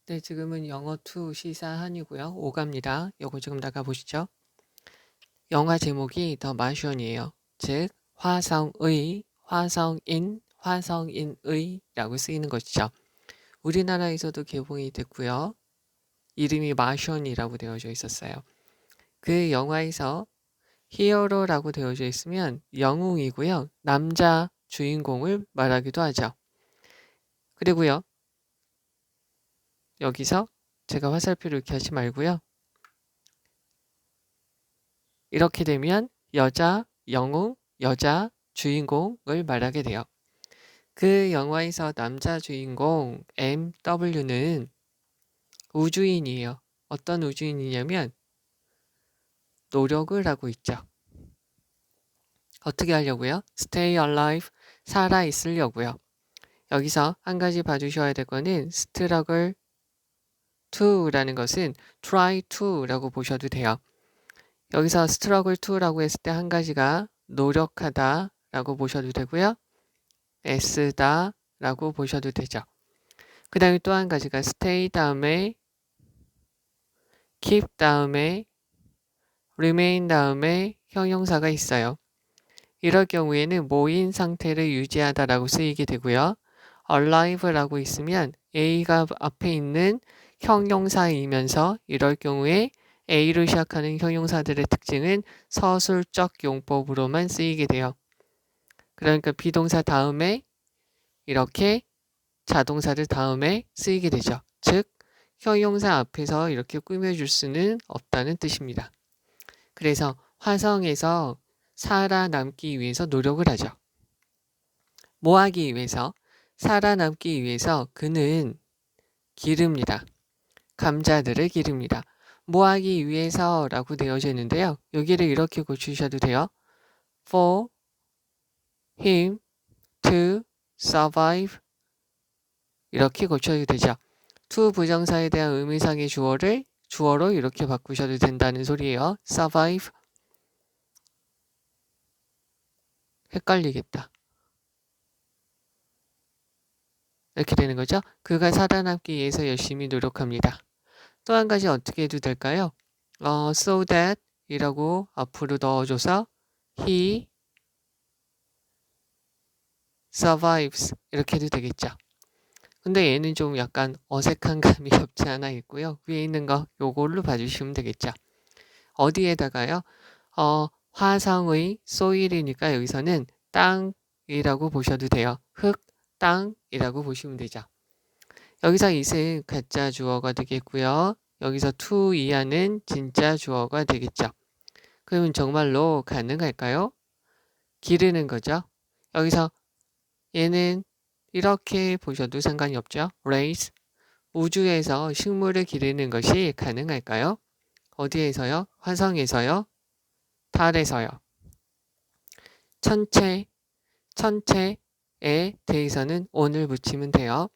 네, 지금은 영어 2 시사한이고요. 5갑니다. 요거 지금 나가보시죠. 영화 제목이 더 마션이에요. 즉 화성의, 화성인, 화성인의 라고 쓰이는 것이죠. 우리나라에서도 개봉이 됐고요. 이름이 마션이라고 되어져 있었어요. 그 영화에서 히어로라고 되어져 있으면 영웅이고요. 남자 주인공을 말하기도 하죠. 그리고요. 여기서 제가 화살표를 이렇게 하지 말고요. 이렇게 되면 여자 영웅, 여자 주인공을 말하게 돼요. 그 영화에서 남자 주인공 MW는 우주인이에요. 어떤 우주인이냐면 노력을 하고 있죠. 어떻게 하려고요? Stay alive, 살아 있으려고요. 여기서 한 가지 봐주셔야 될 거는 struggle to라는 것은 try to라고 보셔도 돼요. 여기서 struggle to라고 했을 때 한 가지가 노력하다 라고 보셔도 되고요. 애쓰다 라고 보셔도 되죠. 그 다음에 또 한 가지가 stay 다음에 keep 다음에 remain 다음에 형용사가 있어요. 이럴 경우에는 모인 상태를 유지하다 라고 쓰이게 되고요. alive라고 있으면 A가 앞에 있는 형용사이면서 이럴 경우에 A로 시작하는 형용사들의 특징은 서술적 용법으로만 쓰이게 돼요. 그러니까 비동사 다음에 이렇게 자동사들 다음에 쓰이게 되죠. 즉 형용사 앞에서 이렇게 꾸며줄 수는 없다는 뜻입니다. 그래서 화성에서 살아남기 위해서 노력을 하죠. 뭐 하기 위해서? 살아남기 위해서 그는 기릅니다. 감자들을 기릅니다. 뭐 하기 위해서 라고 되어져 있는데요. 여기를 이렇게 고치셔도 돼요. For him to survive 이렇게 고쳐도 되죠. to 부정사에 대한 의미상의 주어를 주어로 이렇게 바꾸셔도 된다는 소리예요. survive 헷갈리겠다. 이렇게 되는 거죠. 그가 살아남기 위해서 열심히 노력합니다. 또 한 가지 어떻게 해도 될까요? so that 이라고 앞으로 넣어줘서 he survives 이렇게 해도 되겠죠. 근데 얘는 좀 약간 어색한 감이 없지 않아 있고요. 위에 있는 거 요걸로 봐주시면 되겠죠. 어디에다가요? 화성의 soil이니까 여기서는 땅이라고 보셔도 돼요. 흙, 땅이라고 보시면 되죠. 여기서 is은 가짜 주어가 되겠고요. 여기서 to 이하는 진짜 주어가 되겠죠. 그러면 정말로 가능할까요? 기르는 거죠. 여기서 얘는 이렇게 보셔도 상관이 없죠. raise 우주에서 식물을 기르는 것이 가능할까요? 어디에서요? 화성에서요? 달에서요? 천체에 대해서는 on을 붙이면 돼요.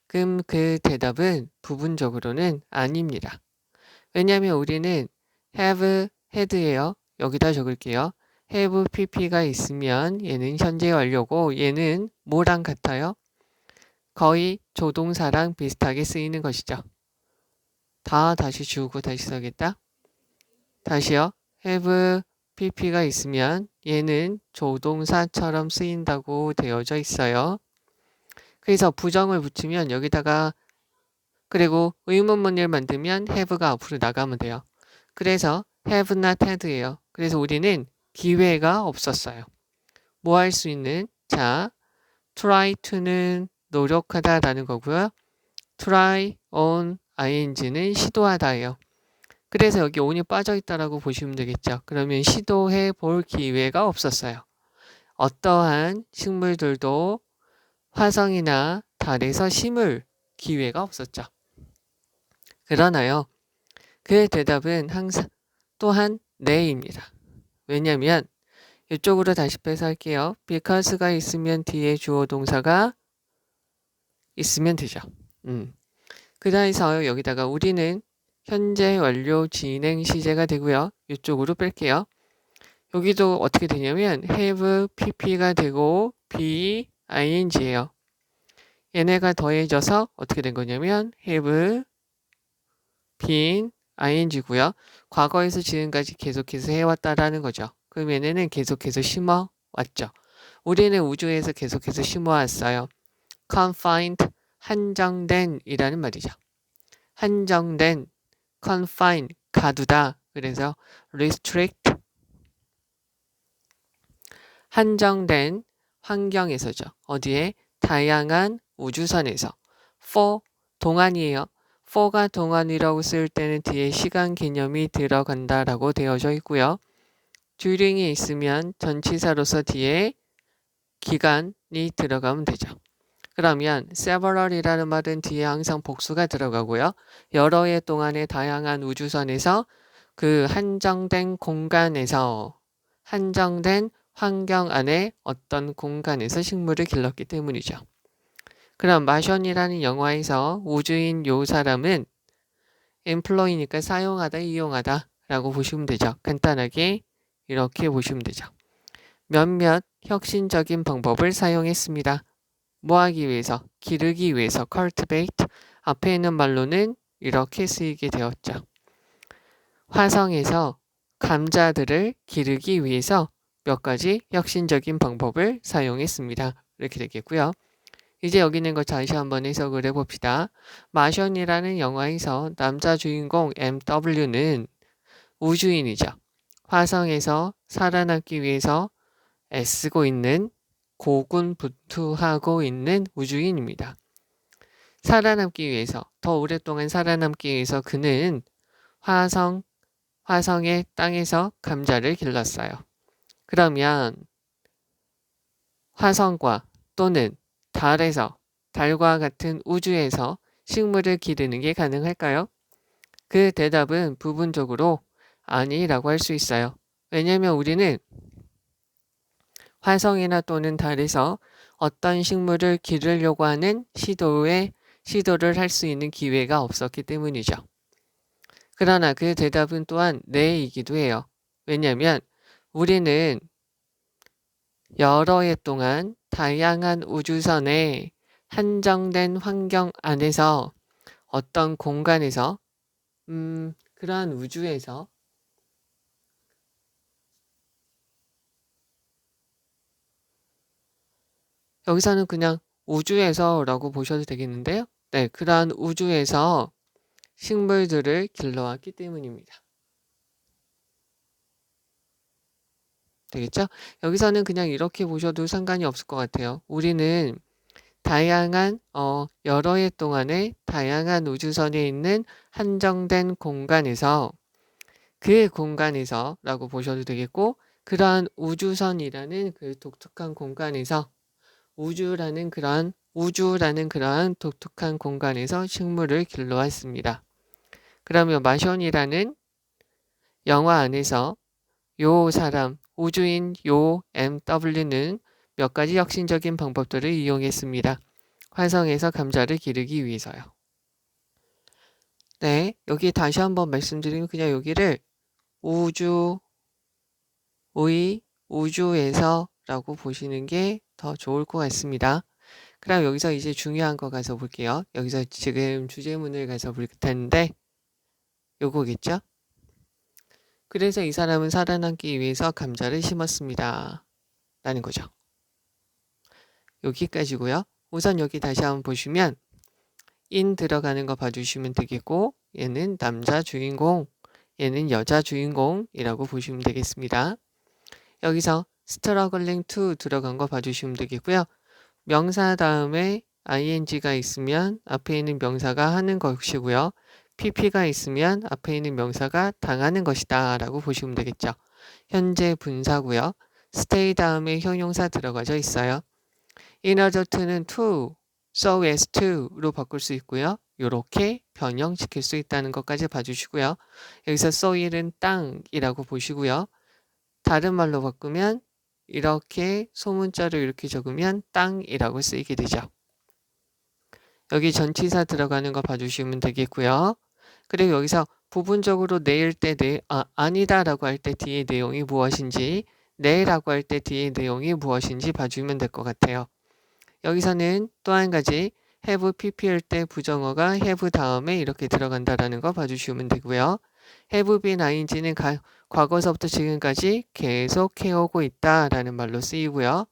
그럼 그 대답은 부분적으로는 아닙니다. 왜냐하면 우리는 have, had예요. 여기다 적을게요. have pp가 있으면 얘는 현재 완료고 얘는 뭐랑 같아요? 거의 조동사랑 비슷하게 쓰이는 것이죠. 다시 지우고 다시 써야겠다. 다시요. have pp가 있으면 얘는 조동사처럼 쓰인다고 되어져 있어요. 그래서 부정을 붙이면 여기다가 그리고 의문문을 만들면 have가 앞으로 나가면 돼요. 그래서 have not had예요. 그래서 우리는 기회가 없었어요. 뭐 할 수 있는? 자, try to는 노력하다라는 거고요. try on ing는 시도하다예요. 그래서 여기 on이 빠져있다라고 보시면 되겠죠. 그러면 시도해 볼 기회가 없었어요. 어떠한 식물들도 화성이나 달에서 심을 기회가 없었죠. 그러나요. 그의 대답은 항상 또한 네입니다. 왜냐하면 이쪽으로 다시 빼서 할게요. because가 있으면 뒤에 주어 동사가 있으면 되죠. 그다음에서 여기다가 우리는 현재 완료 진행 시제가 되고요. 이쪽으로 뺄게요. 여기도 어떻게 되냐면 have pp가 되고 be ing예요. 얘네가 더해져서 어떻게 된 거냐면 have being ing고요. 과거에서 지금까지 계속해서 해왔다라는 거죠. 그럼 얘네는 계속해서 심어왔죠. 우리는 우주에서 계속해서 심어왔어요. confined, 한정된 이라는 말이죠. 한정된, confine, 가두다. 그래서 restrict, 한정된 환경에서죠. 어디에? 다양한 우주선에서. for, 동안이에요. for가 동안이라고 쓸 때는 뒤에 시간 개념이 들어간다라고 되어져 있고요. during이 있으면 전치사로서 뒤에 기간이 들어가면 되죠. 그러면 several이라는 말은 뒤에 항상 복수가 들어가고요. 여러 해 동안의 다양한 우주선에서 그 한정된 공간에서 한정된 환경 안에 어떤 공간에서 식물을 길렀기 때문이죠. 그럼 마션이라는 영화에서 우주인 요 사람은 employ니까 사용하다, 이용하다 라고 보시면 되죠. 간단하게 이렇게 보시면 되죠. 몇몇 혁신적인 방법을 사용했습니다. 뭐 하기 위해서? 기르기 위해서 cultivate. 앞에 있는 말로는 이렇게 쓰이게 되었죠. 화성에서 감자들을 기르기 위해서 몇 가지 혁신적인 방법을 사용했습니다. 이렇게 되겠고요. 이제 여기 있는 거 다시 한번 해석을 해봅시다. 마션이라는 영화에서 남자 주인공 MW는 우주인이죠. 화성에서 살아남기 위해서 애쓰고 있는 고군분투하고 있는 우주인입니다. 살아남기 위해서, 더 오랫동안 살아남기 위해서 그는 화성의 땅에서 감자를 길렀어요. 그러면 화성과 또는 달과 같은 우주에서 식물을 기르는 게 가능할까요? 그 대답은 부분적으로 아니라고 할 수 있어요. 왜냐하면 우리는 화성이나 또는 달에서 어떤 식물을 기르려고 하는 시도를 할 수 있는 기회가 없었기 때문이죠. 그러나 그 대답은 또한 네이기도 해요. 왜냐하면 우리는 여러 해 동안 다양한 우주선의 한정된 환경 안에서 어떤 공간에서 그러한 우주에서 여기서는 그냥 우주에서라고 보셔도 되겠는데요. 네, 그러한 우주에서 식물들을 길러왔기 때문입니다. 되겠죠? 여기서는 그냥 이렇게 보셔도 상관이 없을 것 같아요. 우리는 다양한 여러 해 동안에 다양한 우주선에 있는 한정된 공간에서 그 공간에서라고 보셔도 되겠고 그러한 우주선이라는 그 독특한 공간에서 우주라는 그러한 독특한 공간에서 식물을 길러왔습니다. 그러면 마션이라는 영화 안에서 요 사람, 우주인 요 MW는 몇 가지 혁신적인 방법들을 이용했습니다. 화성에서 감자를 기르기 위해서요. 네, 여기 다시 한번 말씀드리면 그냥 여기를 우주에서 라고 보시는 게 더 좋을 것 같습니다. 그럼 여기서 이제 중요한 거 가서 볼게요. 여기서 지금 주제문을 가서 볼 텐데 요거겠죠? 그래서 이 사람은 살아남기 위해서 감자를 심었습니다. 라는 거죠. 여기까지고요. 우선 여기 다시 한번 보시면 in 들어가는 거 봐주시면 되겠고 얘는 남자 주인공, 얘는 여자 주인공이라고 보시면 되겠습니다. 여기서 struggling to 들어간 거 봐주시면 되겠고요. 명사 다음에 ing가 있으면 앞에 있는 명사가 하는 것이고요. pp가 있으면 앞에 있는 명사가 당하는 것이다 라고 보시면 되겠죠. 현재 분사고요. stay 다음에 형용사 들어가져 있어요. in order to는 to, so as to로 바꿀 수 있고요. 이렇게 변형시킬 수 있다는 것까지 봐주시고요. 여기서 soil은 땅이라고 보시고요. 다른 말로 바꾸면 이렇게 소문자로 이렇게 적으면 땅이라고 쓰이게 되죠. 여기 전치사 들어가는 거 봐주시면 되겠고요. 그리고 여기서 부분적으로 내일 때 아니다라고 할 때 뒤에 내용이 무엇인지 네라고 할 때 뒤에 내용이 무엇인지 봐주면 될 것 같아요. 여기서는 또 한 가지 have pp일 때 부정어가 have 다음에 이렇게 들어간다라는 거 봐주시면 되고요. have been ing는 과거서부터 지금까지 계속 해오고 있다라는 말로 쓰이고요.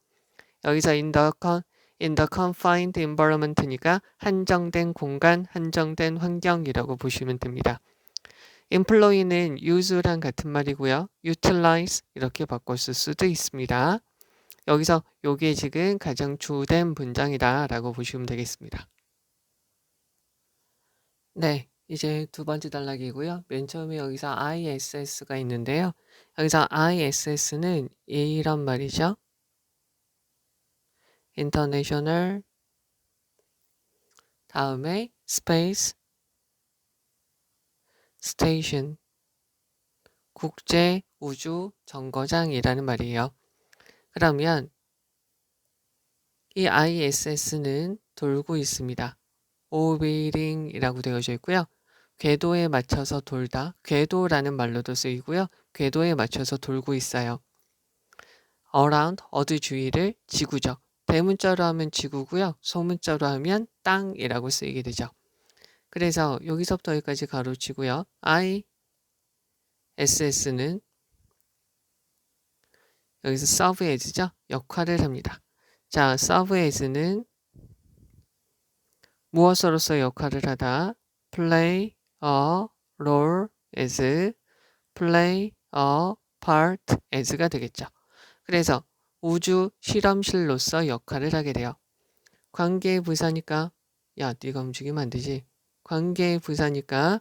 여기서 in the confined environment니까 한정된 공간, 한정된 환경이라고 보시면 됩니다. employ는 use랑 같은 말이고요. utilize 이렇게 바꿨을 수도 있습니다. 여기서 요게 지금 가장 주된 문장이다 라고 보시면 되겠습니다. 네, 이제 두 번째 단락이고요. 맨 처음에 여기서 ISS가 있는데요. 여기서 ISS는 이런 말이죠. International 다음에 Space Station 국제 우주 정거장이라는 말이에요. 그러면 이 ISS는 돌고 있습니다. orbiting이라고 되어져 있고요. 궤도에 맞춰서 돌다, 궤도라는 말로도 쓰이고요. 궤도에 맞춰서 돌고 있어요. around, 어디 주위를 지구죠. 대문자로 하면 지구고요. 소문자로 하면 땅이라고 쓰이게 되죠. 그래서 여기서부터 여기까지 가로치고요. ISS는 여기서 serve as죠. 역할을 합니다. 자, serve as는 무엇으로서 역할을 하다? play a role as, play a part as가 되겠죠. 그래서 우주 실험실로서 역할을 하게 돼요. 관계의 부사니까 야, 네가 움직이면 안 되지. 관계의 부사니까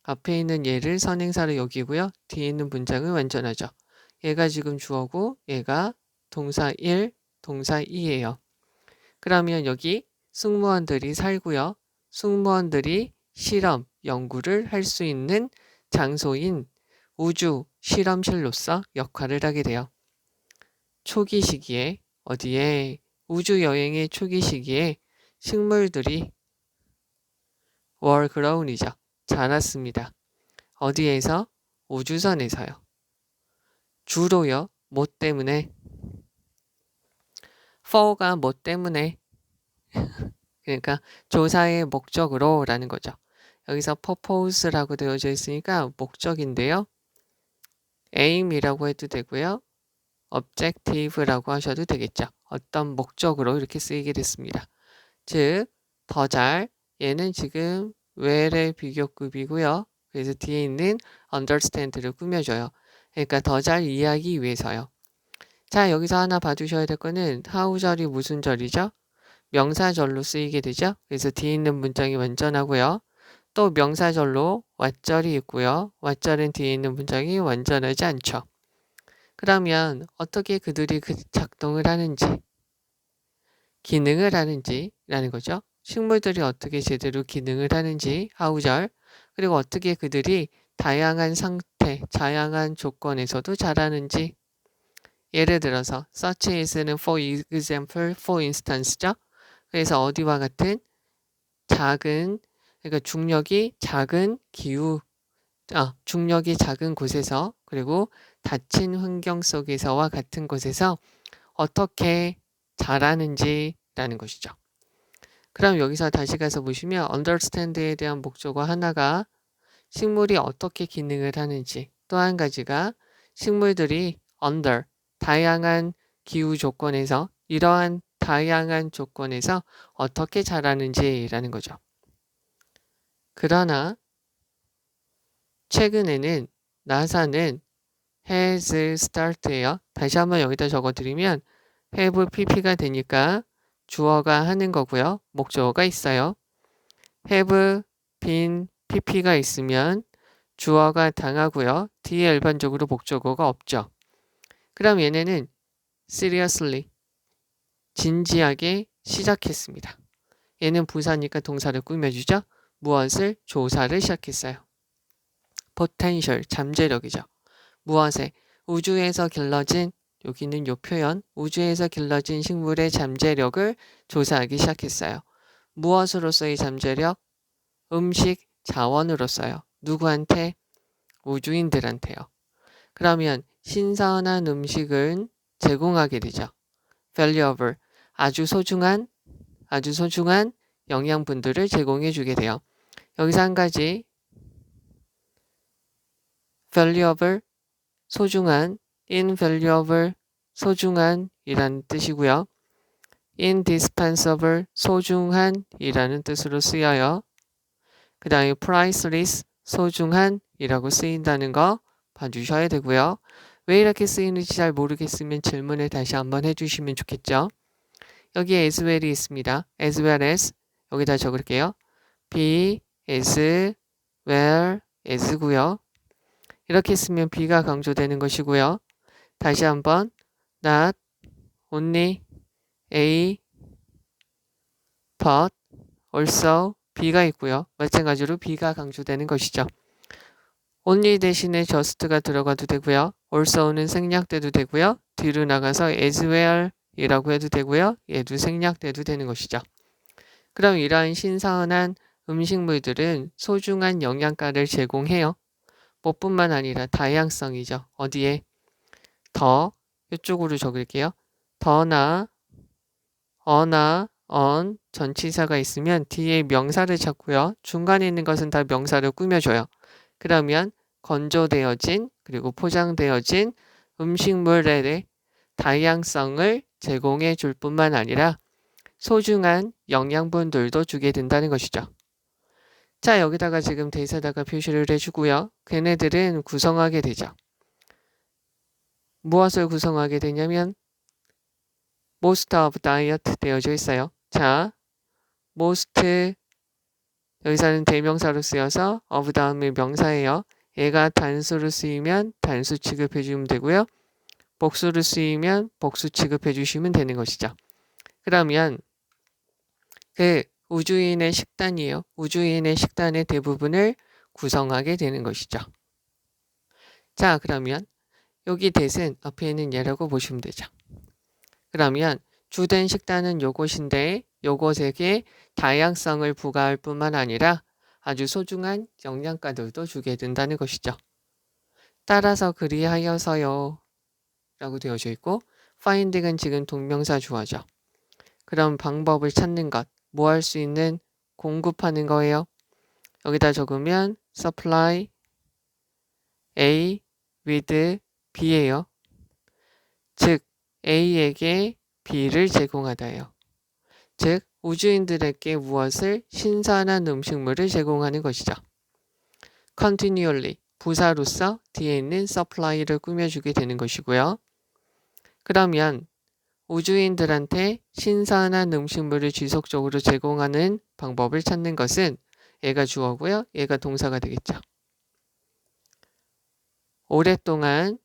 앞에 있는 얘를 선행사로 여기고요. 뒤에 있는 문장을 완전하죠. 얘가 지금 주어고 얘가 동사 1, 동사 2예요. 그러면 여기 승무원들이 살고요. 승무원들이 실험, 연구를 할 수 있는 장소인 우주 실험실로서 역할을 하게 돼요. 초기 시기에 어디에 우주 여행의 초기 시기에 식물들이 were grown이죠. 자랐습니다. 어디에서? 우주선에서요. 주로요. 뭐 때문에? for가 뭐 때문에? 그러니까 조사의 목적으로 라는 거죠. 여기서 purpose라고 되어져 있으니까 목적인데요. aim이라고 해도 되고요. objective라고 하셔도 되겠죠. 어떤 목적으로 이렇게 쓰이게 됐습니다. 즉, 더 잘, 얘는 지금 where의 비교급이고요. 그래서 뒤에 있는 understand를 꾸며줘요. 그러니까 더 잘 이해하기 위해서요. 자, 여기서 하나 봐주셔야 될 거는 how절이 무슨 절이죠? 명사절로 쓰이게 되죠. 그래서 뒤에 있는 문장이 완전하고요. 또 명사절로 what절이 있고요. what절은 뒤에 있는 문장이 완전하지 않죠. 그러면 어떻게 그들이 작동을 하는지, 기능을 하는지라는 거죠. 식물들이 어떻게 제대로 기능을 하는지, how절, 그리고 어떻게 그들이 다양한 상태, 다양한 조건에서도 자라는지. 예를 들어서 such as는 for example, for instance죠. 그래서 어디와 같은 작은, 그러니까 중력이 작은 중력이 작은 곳에서, 그리고 닫힌 환경 속에서와 같은 곳에서 어떻게 자라는지라는 것이죠. 그럼 여기서 다시 가서 보시면 understand에 대한 목적어 하나가 식물이 어떻게 기능을 하는지, 또 한 가지가 식물들이 under, 다양한 기후 조건에서, 이러한 다양한 조건에서 어떻게 자라는지라는 거죠. 그러나 최근에는 나사는 has start예요. 다시 한번 여기다 적어드리면 have pp가 되니까 주어가 하는 거고요. 목적어가 있어요. have been pp가 있으면 주어가 당하고요. 뒤에 일반적으로 목적어가 없죠. 그럼 얘네는 seriously, 진지하게 시작했습니다. 얘는 부사니까 동사를 꾸며주죠. 무엇을? 조사를 시작했어요. potential, 잠재력이죠. 무엇에? 우주에서 길러진, 여기는 요 표현, 우주에서 길러진 식물의 잠재력을 조사하기 시작했어요. 무엇으로서의 잠재력? 음식, 자원으로서요. 누구한테? 우주인들한테요. 그러면 신선한 음식을 제공하게 되죠. valuable, 아주 소중한 영양분들을 제공해 주게 돼요. 여기서 한 가지 valuable, 소중한, invaluable, 소중한 이라는 뜻이고요. indispensable, 소중한 이라는 뜻으로 쓰여요. 그 다음에 priceless, 소중한 이라고 쓰인다는 거 봐주셔야 되고요. 왜 이렇게 쓰이는지 잘 모르겠으면 질문을 다시 한번 해주시면 좋겠죠. 여기에 as well이 있습니다. as well as 여기다 적을게요. be as well as고요. 이렇게 쓰면 be가 강조되는 것이고요. 다시 한번 not only a but also be가 있고요. 마찬가지로 be가 강조되는 것이죠. only 대신에 just가 들어가도 되고요. also는 생략돼도 되고요. 뒤로 나가서 as well 이라고 해도 되고요. 얘도 생략돼도 되는 것이죠. 그럼 이러한 신선한 음식물들은 소중한 영양가를 제공해요. 뭐뿐만 아니라 다양성이죠. 어디에? 더, 이쪽으로 적을게요. 더나, 어나, 언, 전치사가 있으면 뒤에 명사를 찾고요. 중간에 있는 것은 다 명사를 꾸며줘요. 그러면 건조되어진 그리고 포장되어진 음식물의 다양성을 제공해 줄 뿐만 아니라 소중한 영양분들도 주게 된다는 것이죠. 자, 여기다가 지금 대사다가 표시를 해주고요. 걔네들은 구성하게 되죠. 무엇을 구성하게 되냐면 most of diet 되어져 있어요. 자, most 여기서는 대명사로 쓰여서 of 다음에 명사예요. 얘가 단수로 쓰이면 단수 취급해 주면 되고요. 복수로 쓰이면 복수 취급해 주시면 되는 것이죠. 그러면 그 우주인의 식단이에요. 우주인의 식단의 대부분을 구성하게 되는 것이죠. 자, 그러면 여기 대신 앞에 있는 예라고 보시면 되죠. 그러면 주된 식단은 요것인데 요것에게 다양성을 부과할 뿐만 아니라 아주 소중한 영양가들도 주게 된다는 것이죠. 따라서 그리하여서요 라고 되어져 있고 finding은 지금 동명사 주어죠. 그럼 방법을 찾는 것, 뭐 할 수 있는 공급하는 거예요. 여기다 적으면 supply A with B예요. 즉 A에게 B를 제공하다예요. 즉 우주인들에게 무엇을 신선한 음식물을 제공하는 것이죠. continually 부사로서 뒤에 있는 supply를 꾸며주게 되는 것이고요. 그러면 우주인들한테 신선한 음식물을 지속적으로 제공하는 방법을 찾는 것은 얘가 주어고요. 얘가 동사가 되겠죠. 오랫동안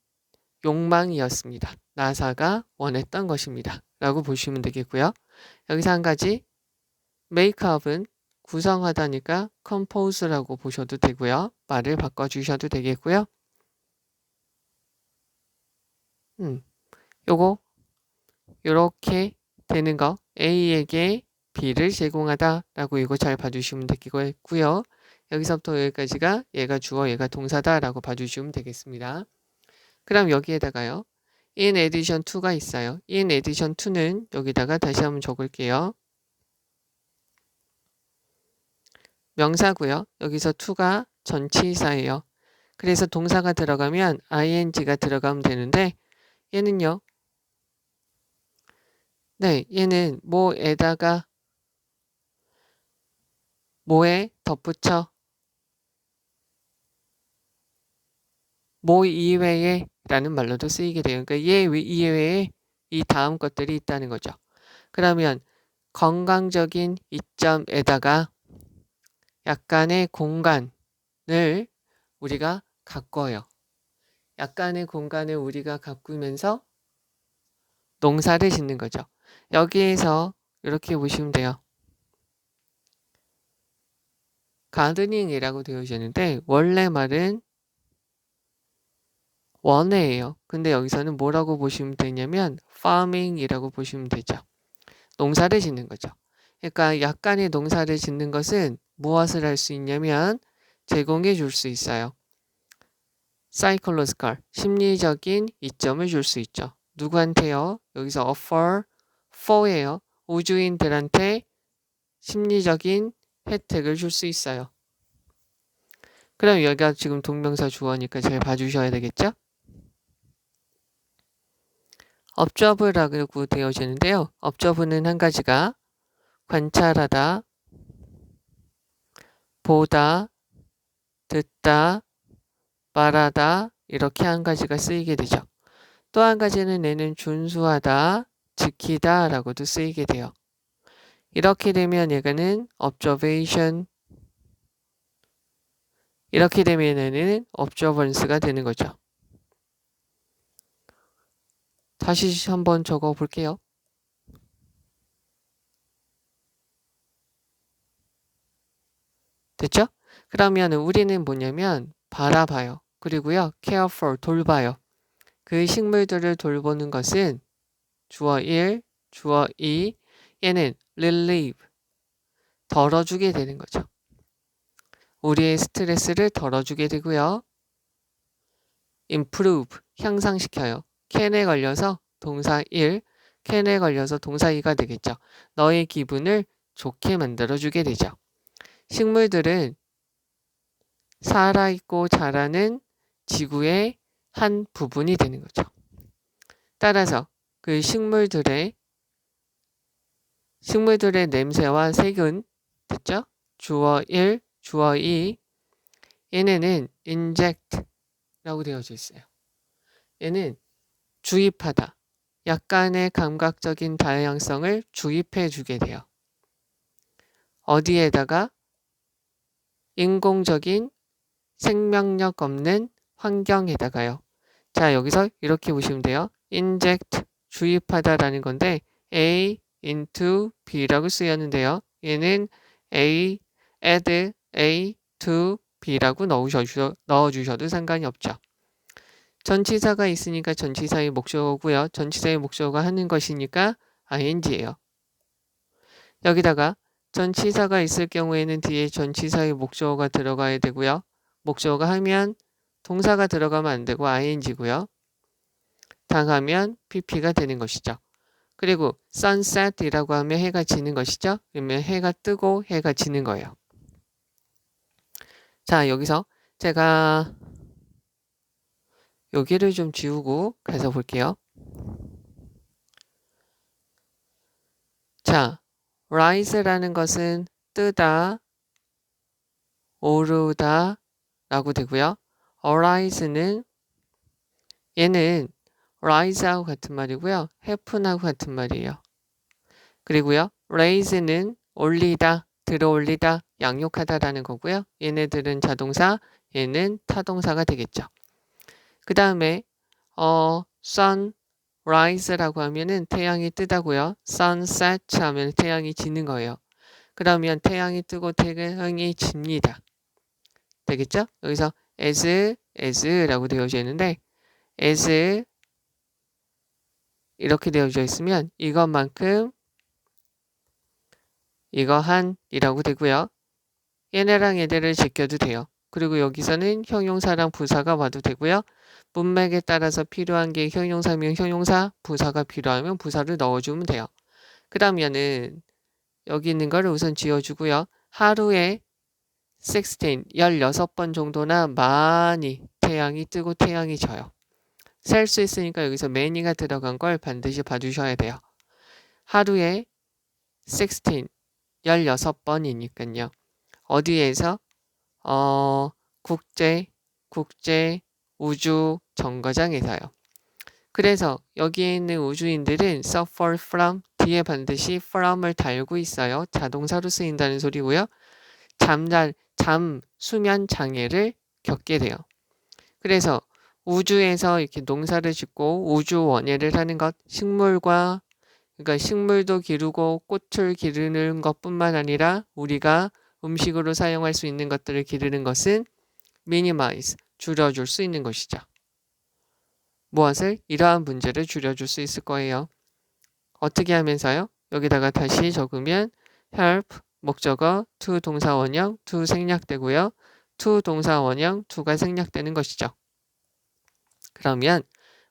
욕망이었습니다. 나사가 원했던 것입니다. 라고 보시면 되겠고요. 여기서 한 가지 makeup은 구성하다니까 compose라고 보셔도 되고요. 말을 바꿔주셔도 되겠고요. 요거 요렇게 되는 거 A에게 B를 제공하다 라고 이거 잘 봐주시면 되겠고요. 여기서부터 여기까지가 얘가 주어 얘가 동사다 라고 봐주시면 되겠습니다. 그럼 여기에다가요. in addition to가 있어요. in addition to는 여기다가 다시 한번 적을게요. 명사고요. 여기서 to가 전치사예요. 그래서 동사가 들어가면 ing가 들어가면 되는데 얘는요. 네, 얘는 뭐에다가 뭐에 덧붙여 뭐 이외에 라는 말로도 쓰이게 돼요. 그러니까 얘 이외에 이 다음 것들이 있다는 거죠. 그러면 건강적인 이점에다가 약간의 공간을 우리가 가꿔요. 약간의 공간을 우리가 가꾸면서 농사를 짓는 거죠. 여기에서 이렇게 보시면 돼요. 가드닝이라고 되어져 있는데 원래 말은 원해예요. 근데 여기서는 뭐라고 보시면 되냐면 farming이라고 보시면 되죠. 농사를 짓는 거죠. 그러니까 약간의 농사를 짓는 것은 무엇을 할 수 있냐면 제공해 줄 수 있어요. psychological, 심리적인 이점을 줄 수 있죠. 누구한테요? 여기서 offer for예요. 우주인들한테 심리적인 혜택을 줄 수 있어요. 그럼 여기가 지금 동명사 주어니까 잘 봐주셔야 되겠죠? observe라고 되어지는데요. observe는 한 가지가 관찰하다, 보다, 듣다, 말하다 이렇게 한 가지가 쓰이게 되죠. 또 한 가지는 얘는 준수하다, 지키다 라고도 쓰이게 돼요. 이렇게 되면 얘는 observation, 이렇게 되면 얘는 observance가 되는 거죠. 다시 한번 적어 볼게요. 됐죠? 그러면 우리는 뭐냐면 바라봐요. 그리고요, care for, 돌봐요. 그 식물들을 돌보는 것은 주어 1, 주어 2, 얘는 relieve, 덜어주게 되는 거죠. 우리의 스트레스를 덜어주게 되고요. improve, 향상시켜요. can에 걸려서 동사 1, can에 걸려서 동사 2가 되겠죠. 너의 기분을 좋게 만들어주게 되죠. 식물들은 살아있고 자라는 지구의 한 부분이 되는 거죠. 따라서 그 식물들의 냄새와 색은 됐죠? 주어 1, 주어 2 얘네는 inject라고 되어져 있어요. 얘는 주입하다. 약간의 감각적인 다양성을 주입해 주게 돼요. 어디에다가? 인공적인 생명력 없는 환경에다가요. 자, 여기서 이렇게 보시면 돼요. inject, 주입하다라는 건데 A into B라고 쓰였는데요. 얘는 add A to B라고 넣어주셔도 상관이 없죠. 전치사가 있으니까 전치사의 목적어고요. 전치사의 목적어가 하는 것이니까 ing예요. 여기다가 전치사가 있을 경우에는 뒤에 전치사의 목적어가 들어가야 되고요. 목적어가 하면 동사가 들어가면 안 되고 ing고요. 당하면 pp가 되는 것이죠. 그리고 sunset이라고 하면 해가 지는 것이죠. 그러면 해가 뜨고 해가 지는 거예요. 자, 여기서 제가 여기를 좀 지우고 가서 볼게요. 자, rise라는 것은 뜨다, 오르다 라고 되고요. arise는 얘는 rise하고 같은 말이고요. happen하고 같은 말이에요. 그리고요. raise는 올리다, 들어올리다, 양육하다라는 거고요. 얘네들은 자동사, 얘는 타동사가 되겠죠. 그 다음에 sunrise라고 하면은 태양이 뜨다고요. sunset 하면 태양이 지는 거예요. 그러면 태양이 뜨고 태양이 집니다. 되겠죠? 여기서 as라고 되어져 있는데 as 이렇게 되어져 있으면 이것만큼 이거한이라고 되고요. 얘네랑 얘네를 제껴도 돼요. 그리고 여기서는 형용사랑 부사가 와도 되고요. 문맥에 따라서 필요한 게 형용사면 형용사, 부사가 필요하면 부사를 넣어주면 돼요. 그러면은 여기 있는 걸 우선 지워주고요. 하루에 16번 정도나 많이 태양이 뜨고 태양이 져요. 셀 수 있으니까 여기서 many가 들어간 걸 반드시 봐주셔야 돼요. 하루에 16번이니까요. 어디에서? 국제 우주 정거장에서요. 그래서 여기에 있는 우주인들은 suffer from 뒤에 반드시 from을 달고 있어요. 자동사로 쓰인다는 소리고요. 수면 장애를 겪게 돼요. 그래서 우주에서 이렇게 농사를 짓고 우주 원예를 하는 것, 그러니까 식물도 기르고 꽃을 기르는 것뿐만 아니라 우리가 음식으로 사용할 수 있는 것들을 기르는 것은 minimize, 줄여줄 수 있는 것이죠. 무엇을? 이러한 문제를 줄여줄 수 있을 거예요. 어떻게 하면서요? 여기다가 다시 적으면 help, 목적어, to 동사 원형, to 생략되고요. to 동사 원형, to가 생략되는 것이죠. 그러면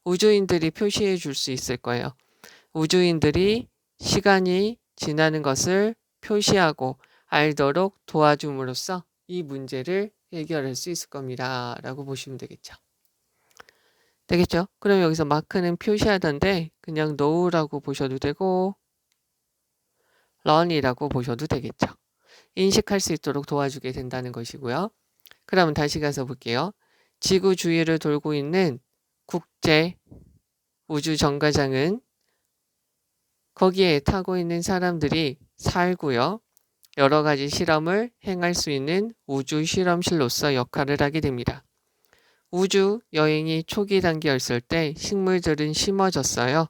우주인들이 표시해 줄 수 있을 거예요. 우주인들이 시간이 지나는 것을 표시하고 알도록 도와줌으로써 이 문제를 해결할 수 있을 겁니다. 라고 보시면 되겠죠. 되겠죠? 그럼 여기서 마크는 표시하던데 그냥 know라고 보셔도 되고 learn이라고 보셔도 되겠죠. 인식할 수 있도록 도와주게 된다는 것이고요. 그러면 다시 가서 볼게요. 지구 주위를 돌고 있는 국제 우주 정거장은 거기에 타고 있는 사람들이 살고요. 여러 가지 실험을 행할 수 있는 우주 실험실로서 역할을 하게 됩니다. 우주 여행이 초기 단계였을 때 식물들은 심어졌어요.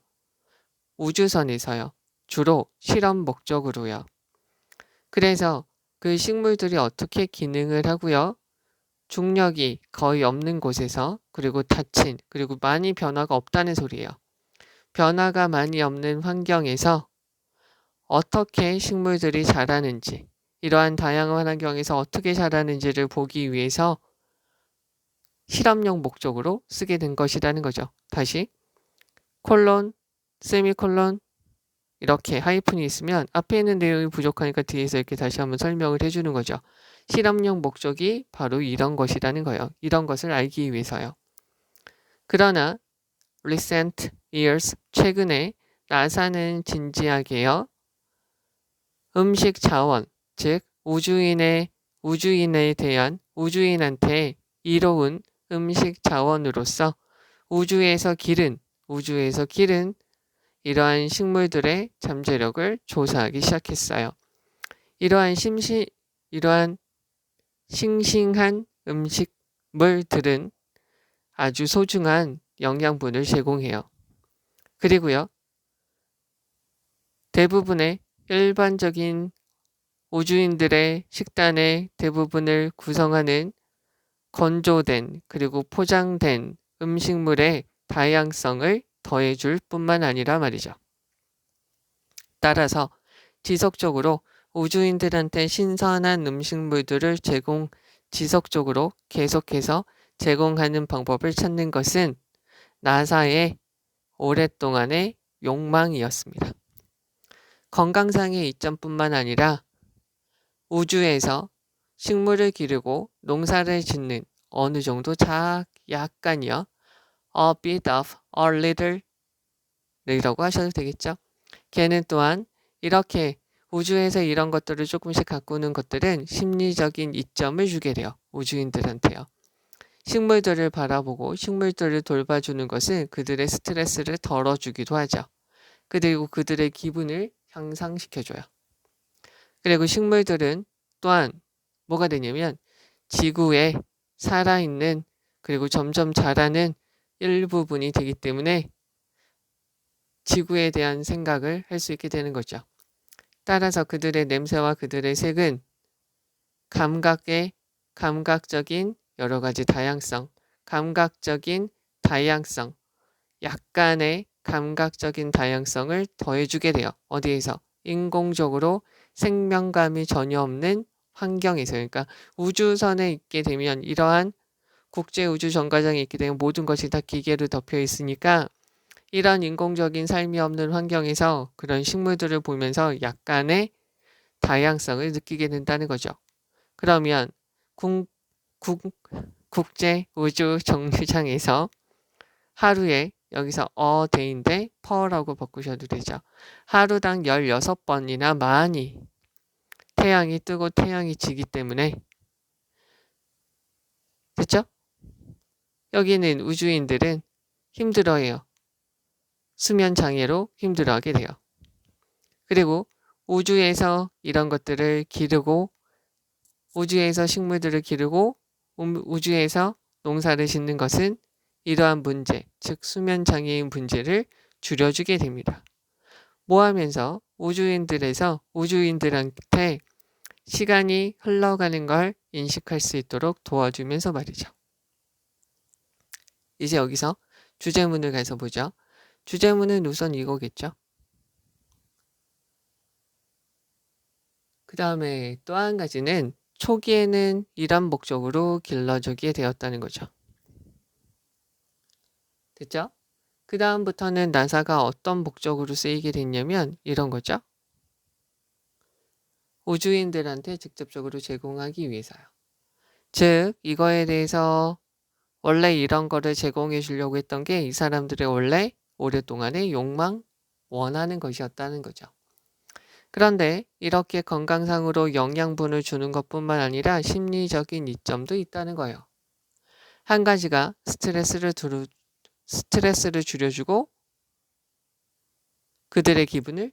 우주선에서요. 주로 실험 목적으로요. 그래서 그 식물들이 어떻게 기능을 하고요. 중력이 거의 없는 곳에서 그리고 닫힌 그리고 많이 변화가 없다는 소리예요. 변화가 많이 없는 환경에서 어떻게 식물들이 자라는지 이러한 다양한 환경에서 어떻게 자라는지를 보기 위해서 실험용 목적으로 쓰게 된 것이라는 거죠. 다시 콜론, 세미콜론 이렇게 하이픈이 있으면 앞에 있는 내용이 부족하니까 뒤에서 이렇게 다시 한번 설명을 해주는 거죠. 실험용 목적이 바로 이런 것이라는 거예요. 이런 것을 알기 위해서요. 그러나 recent years, 최근에 나사는 진지하게요. 음식 자원, 즉 우주인에 대한 우주인한테 이로운 음식 자원으로서 우주에서 기른 이러한 식물들의 잠재력을 조사하기 시작했어요. 이러한 싱싱한 음식물들은 아주 소중한 영양분을 제공해요. 그리고요, 대부분의 일반적인 우주인들의 식단의 대부분을 구성하는 건조된 그리고 포장된 음식물의 다양성을 더해줄 뿐만 아니라 말이죠. 따라서 지속적으로 우주인들한테 신선한 음식물들을 지속적으로 계속해서 제공하는 방법을 찾는 것은 나사의 오랫동안의 욕망이었습니다. 건강상의 이점뿐만 아니라 우주에서 식물을 기르고 농사를 짓는 어느 정도 약간이요. A bit of a little 이라고 하셔도 되겠죠. 걔는 또한 이렇게 우주에서 이런 것들을 조금씩 가꾸는 것들은 심리적인 이점을 주게 돼요. 우주인들한테요. 식물들을 바라보고 식물들을 돌봐주는 것은 그들의 스트레스를 덜어주기도 하죠. 그리고 그들의 기분을 향상시켜줘요. 그리고 식물들은 또한 뭐가 되냐면 지구에 살아있는 그리고 점점 자라는 일부분이 되기 때문에 지구에 대한 생각을 할 수 있게 되는 거죠. 따라서 그들의 냄새와 그들의 색은 감각적인 여러 가지 다양성, 약간의 감각적인 다양성을 더해주게 돼요. 어디에서? 인공적으로 생명감이 전혀 없는 환경에서. 그러니까 우주선에 있게 되면 이러한 국제우주정거장에 있게 되면 모든 것이 다 기계로 덮여 있으니까 이런 인공적인 삶이 없는 환경에서 그런 식물들을 보면서 약간의 다양성을 느끼게 된다는 거죠. 그러면 국제우주정류장에서 하루에 여기서 day인데 per라고 바꾸셔도 되죠. 하루당 16번이나 많이 태양이 뜨고 태양이 지기 때문에 됐죠? 여기는 우주인들은 힘들어해요. 수면 장애로 힘들어하게 돼요. 그리고 우주에서 이런 것들을 기르고 우주에서 식물들을 기르고 우주에서 농사를 짓는 것은 이러한 문제, 즉 수면 장애인 문제를 줄여주게 됩니다. 뭐 하면서 우주인들한테 시간이 흘러가는 걸 인식할 수 있도록 도와주면서 말이죠. 이제 여기서 주제문을 가서 보죠. 주제문은 우선 이거겠죠. 그 다음에 또 한 가지는 초기에는 이런 목적으로 길러지게 되었다는 거죠. 됐죠? 그 다음부터는 나사가 어떤 목적으로 쓰이게 됐냐면 이런 거죠. 우주인들한테 직접적으로 제공하기 위해서요. 즉 이거에 대해서 원래 이런 거를 제공해 주려고 했던 게 이 사람들의 원래 오랫동안의 욕망, 원하는 것이었다는 거죠. 그런데 이렇게 건강상으로 영양분을 주는 것뿐만 아니라 심리적인 이점도 있다는 거예요. 한 가지가 스트레스를 줄여주고 그들의 기분을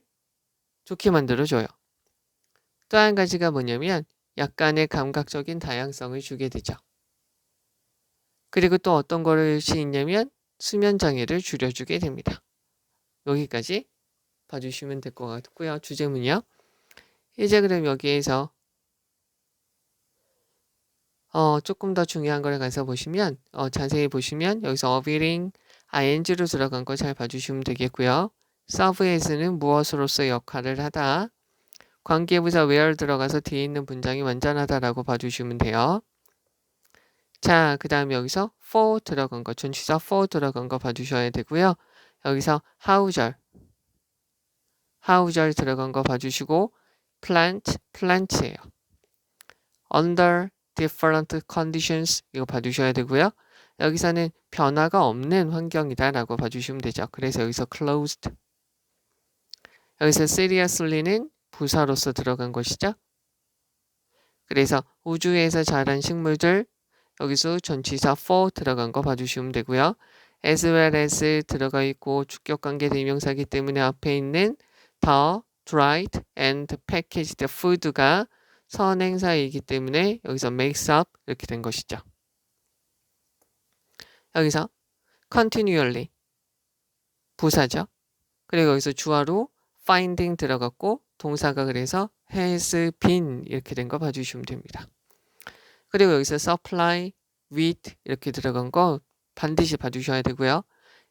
좋게 만들어줘요. 또 한 가지가 뭐냐면 약간의 감각적인 다양성을 주게 되죠. 그리고 또 어떤 것이 있냐면 수면 장애를 줄여주게 됩니다. 여기까지 봐주시면 될 것 같고요. 주제문이요. 이제 그럼 여기에서 조금 더 중요한 걸 가서 보시면 자세히 보시면 여기서 어비링 ing로 들어간 거 잘 봐주시면 되겠고요. serve as는 무엇으로서 역할을 하다. 관계부사 where 들어가서 뒤에 있는 문장이 완전하다라고 봐주시면 돼요. 자, 그 다음에 여기서 for 들어간 거, 전치사 for 들어간 거 봐주셔야 되고요. 여기서 how절 들어간 거 봐주시고 plant예요. under different conditions 이거 봐주셔야 되고요. 여기서는 변화가 없는 환경이다 라고 봐주시면 되죠. 그래서 여기서 closed. 여기서 seriously는 부사로서 들어간 것이죠. 그래서 우주에서 자란 식물들 여기서 전치사 for 들어간 거 봐주시면 되고요. as well as 들어가 있고 주격관계 대명사이기 때문에 앞에 있는 the dried and packaged food가 선행사이기 때문에 여기서 makes up 이렇게 된 것이죠. 여기서 continually 부사죠. 그리고 여기서 주어로 finding 들어갔고 동사가 그래서 has been 이렇게 된 거 봐주시면 됩니다. 그리고 여기서 supply with 이렇게 들어간 거 반드시 봐주셔야 되고요.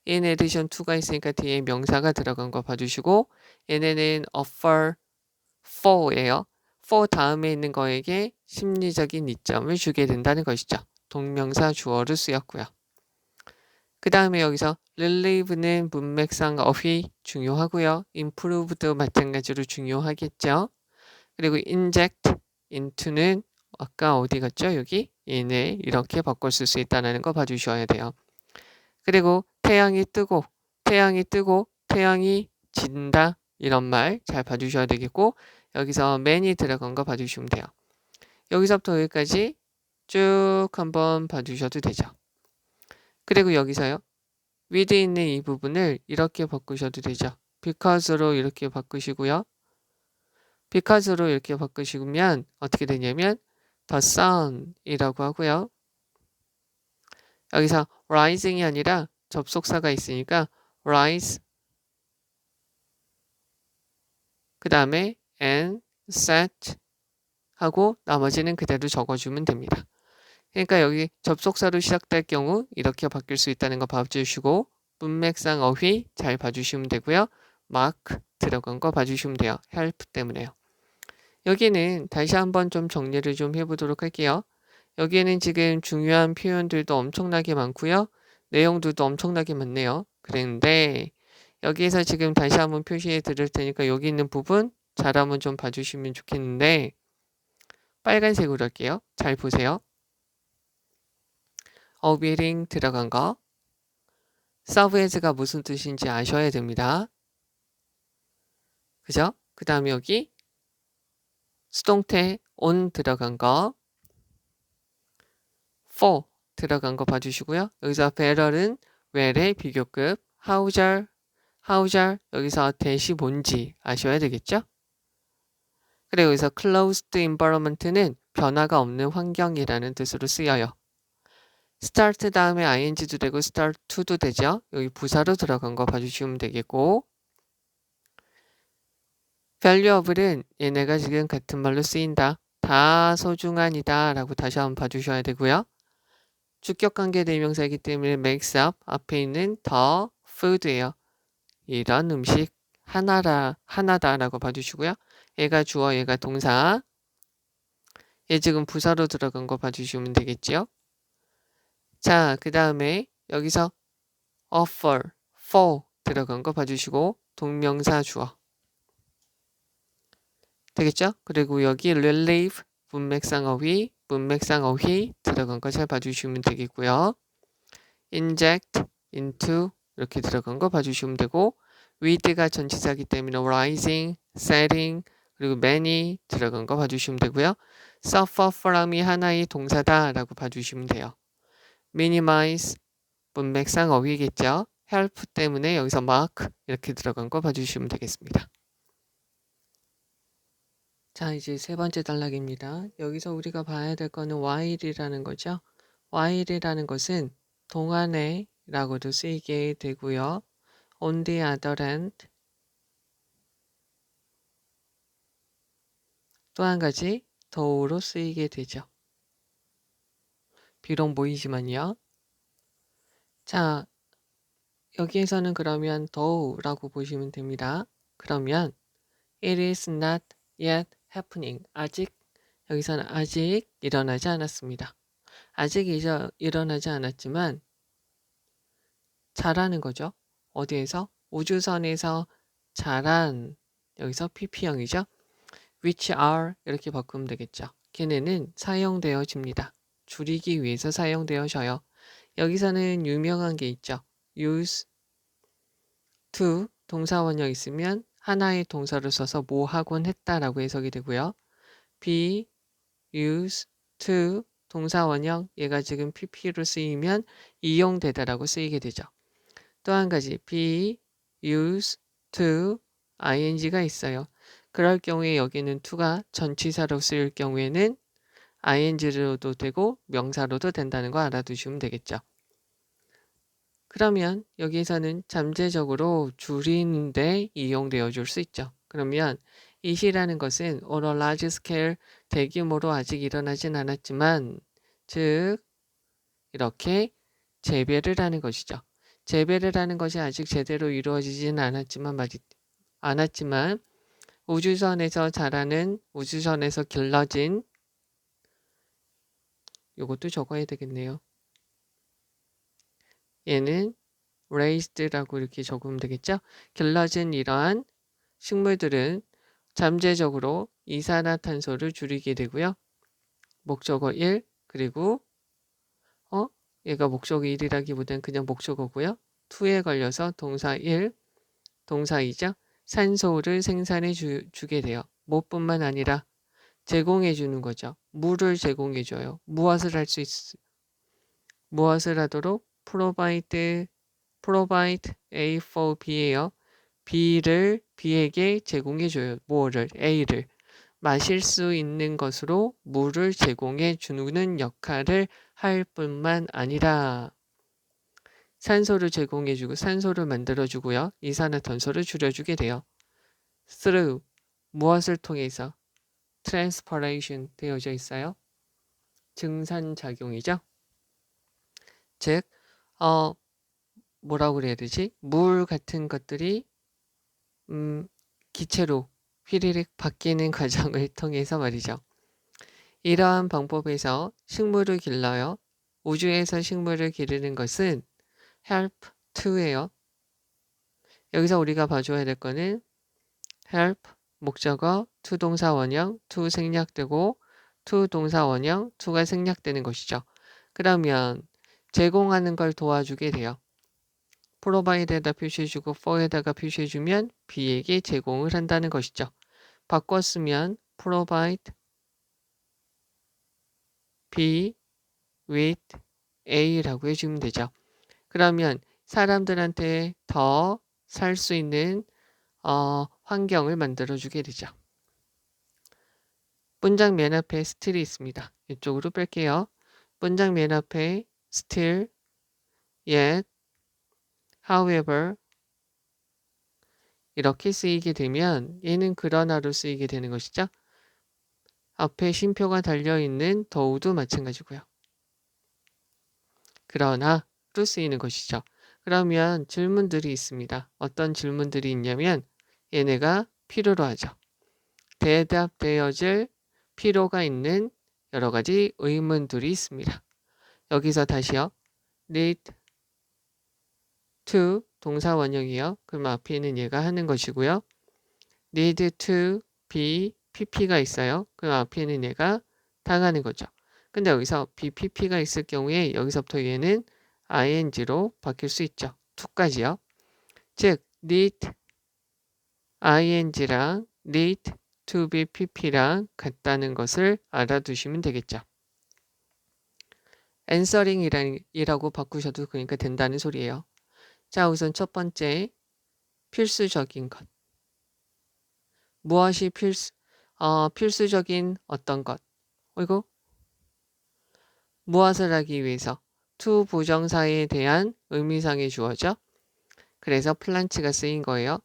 in addition to가 있으니까 뒤에 명사가 들어간 거 봐주시고 얘네는 offer for예요. for 다음에 있는 거에게 심리적인 이점을 주게 된다는 것이죠. 동명사 주어로 쓰였고요. 그 다음에 여기서 relieve는 문맥상 어휘 중요하고요. improve도 마찬가지로 중요하겠죠. 그리고 inject into는 아까 어디 갔죠? 여기 얘네 이렇게 바꿔 쓸 수 있다는 거 봐주셔야 돼요. 그리고 태양이 뜨고 태양이 진다 이런 말 잘 봐주셔야 되겠고 여기서 man이 들어간 거 봐주시면 돼요. 여기서부터 여기까지 쭉 한번 봐주셔도 되죠. 그리고 여기서요. with 있는 이 부분을 이렇게 바꾸셔도 되죠. because로 이렇게 바꾸시고요. because로 이렇게 바꾸시면 어떻게 되냐면 the sun이라고 하고요. 여기서 rising이 아니라 접속사가 있으니까 rise 그 다음에 and set 하고 나머지는 그대로 적어주면 됩니다. 그러니까 여기 접속사로 시작될 경우 이렇게 바뀔 수 있다는 거 봐주시고 문맥상 어휘 잘 봐주시면 되고요. mark 들어간 거 봐주시면 돼요. help 때문에요. 여기는 다시 한번 좀 정리를 좀 해보도록 할게요. 여기에는 지금 중요한 표현들도 엄청나게 많고요. 내용들도 엄청나게 많네요. 그런데 여기에서 지금 다시 한번 표시해 드릴 테니까 여기 있는 부분 잘 한번 좀 봐주시면 좋겠는데 빨간색으로 할게요. 잘 보세요. 어비링 들어간 거 serve as가 무슨 뜻인지 아셔야 됩니다. 그죠? 그 다음에 여기 수동태 on 들어간 거 for 들어간 거 봐주시고요. 여기서 better는 well의 비교급 how잘 여기서 대시 뭔지 아셔야 되겠죠? 그리고 여기서 closed environment는 변화가 없는 환경이라는 뜻으로 쓰여요. start 다음에 ing도 되고 start to도 되죠. 여기 부사로 들어간 거 봐주시면 되겠고 value of는 얘네가 지금 같은 말로 쓰인다. 다 소중한이다 라고 다시 한번 봐주셔야 되고요. 주격관계 대명사이기 때문에 makes up 앞에 있는 the food예요. 이런 음식 하나다라고 봐주시고요. 얘가 주어 얘가 동사 얘 지금 부사로 들어간 거 봐주시면 되겠지요. 자, 그 다음에 여기서 offer, for 들어간 거 봐주시고 동명사 주어 되겠죠? 그리고 여기 relieve 문맥상어휘, 문맥상어휘 들어간 거 잘 봐주시면 되겠고요. inject into 이렇게 들어간 거 봐주시면 되고 with가 전치사기 때문에 rising, setting 그리고 many 들어간 거 봐주시면 되고요. suffer from이 하나의 동사다 라고 봐주시면 돼요. minimize 문맥상 어휘겠죠. help 때문에 여기서 mark 이렇게 들어간 거 봐주시면 되겠습니다. 자, 이제 세 번째 단락입니다. 여기서 우리가 봐야 될 거는 while이라는 거죠. while이라는 것은 동안에 라고도 쓰이게 되고요. on the other hand 또 한 가지 though로 쓰이게 되죠. 비록 모이지만요. 자, 여기에서는 그러면 though라고 보시면 됩니다. 그러면 it is not yet happening. 아직 여기서는 아직 일어나지 않았습니다. 아직 일어나지 않았지만 잘하는 거죠. 어디에서? 우주선에서 잘한 여기서 PP형이죠. which are 이렇게 바꾸면 되겠죠. 걔네는 사용되어집니다. 줄이기 위해서 사용되어져요. 여기서는 유명한 게 있죠. use to 동사원형 있으면 하나의 동사를 써서 뭐 하곤 했다라고 해석이 되고요. be used to 동사원형 얘가 지금 pp로 쓰이면 이용되다라고 쓰이게 되죠. 또 한 가지 be used to ing가 있어요. 그럴 경우에 여기는 to가 전치사로 쓰일 경우에는 ing로도 되고 명사로도 된다는 거 알아두시면 되겠죠. 그러면 여기에서는 잠재적으로 줄이는데 이용되어 줄 수 있죠. 그러면 it이라는 것은 on a large scale 대규모로 아직 일어나진 않았지만 즉 이렇게 재배를 하는 것이죠. 재배를 하는 것이 아직 제대로 이루어지진 않았지만 우주선에서 자라는 우주선에서 길러진 이것도 적어야 되겠네요. 얘는 raised라고 이렇게 적으면 되겠죠. 길러진 이러한 식물들은 잠재적으로 이산화탄소를 줄이게 되고요. 목적어 1 그리고 얘가 목적어 1이라기보다는 그냥 목적어고요. 2에 걸려서 동사 1, 동사 2죠. 산소를 생산해 주게 돼요. 뭐뿐만 아니라 제공해 주는 거죠. 물을 제공해 줘요. 무엇을 할 수 무엇을 하도록 provide A for B예요. B에게 제공해 줘요. 뭐를? A를. 마실 수 있는 것으로 물을 제공해 주는 역할을 할 뿐만 아니라 산소를 제공해 주고 산소를 만들어 주고요. 이산화탄소를 줄여 주게 돼요. through 무엇을 통해서? transpiration 되어져 있어요. 증산작용이죠. 즉 뭐라고 그래야 되지? 물 같은 것들이 기체로 휘리릭 바뀌는 과정을 통해서 말이죠. 이러한 방법에서 식물을 길러요. 우주에서 식물을 기르는 것은 help to예요. 여기서 우리가 봐줘야 될 거는 help 목적어 to 동사 원형 to 생략되고 to 동사 원형 to가 생략되는 것이죠. 그러면 제공하는 걸 도와주게 돼요. provide에다 표시해주고 for에다가 표시해주면 B에게 제공을 한다는 것이죠. 바꿨으면 provide B with A라고 해주면 되죠. 그러면 사람들한테 더 살 수 있는 환경을 만들어주게 되죠. 문장 맨 앞에 still이 있습니다. 이쪽으로 뺄게요. 문장 맨 앞에 still, yet, however 이렇게 쓰이게 되면 얘는 그러나로 쓰이게 되는 것이죠. 앞에 쉼표가 달려있는 though도 마찬가지고요. 그러나로 쓰이는 것이죠. 그러면 질문들이 있습니다. 어떤 질문들이 있냐면 얘네가 필요로 하죠. 대답되어질 필요가 있는 여러 가지 의문들이 있습니다. 여기서 다시요. need to 동사 원형이요. 그럼 앞에 있는 얘가 하는 것이고요. need to be pp가 있어요. 그럼 앞에는 얘가 당하는 거죠. 근데 여기서 bpp가 있을 경우에 여기서부터 얘는 ing로 바뀔 수 있죠. to까지요. 즉 need ing랑 need to be pp랑 같다는 것을 알아두시면 되겠죠. answering이라고 바꾸셔도 그러니까 된다는 소리예요. 자, 우선 첫 번째 필수적인 것. 무엇이 필수적인 어떤 것. 이거 무엇을 하기 위해서 to 부정사에 대한 의미상의 주어죠. 그래서 플란츠가 쓰인 거예요.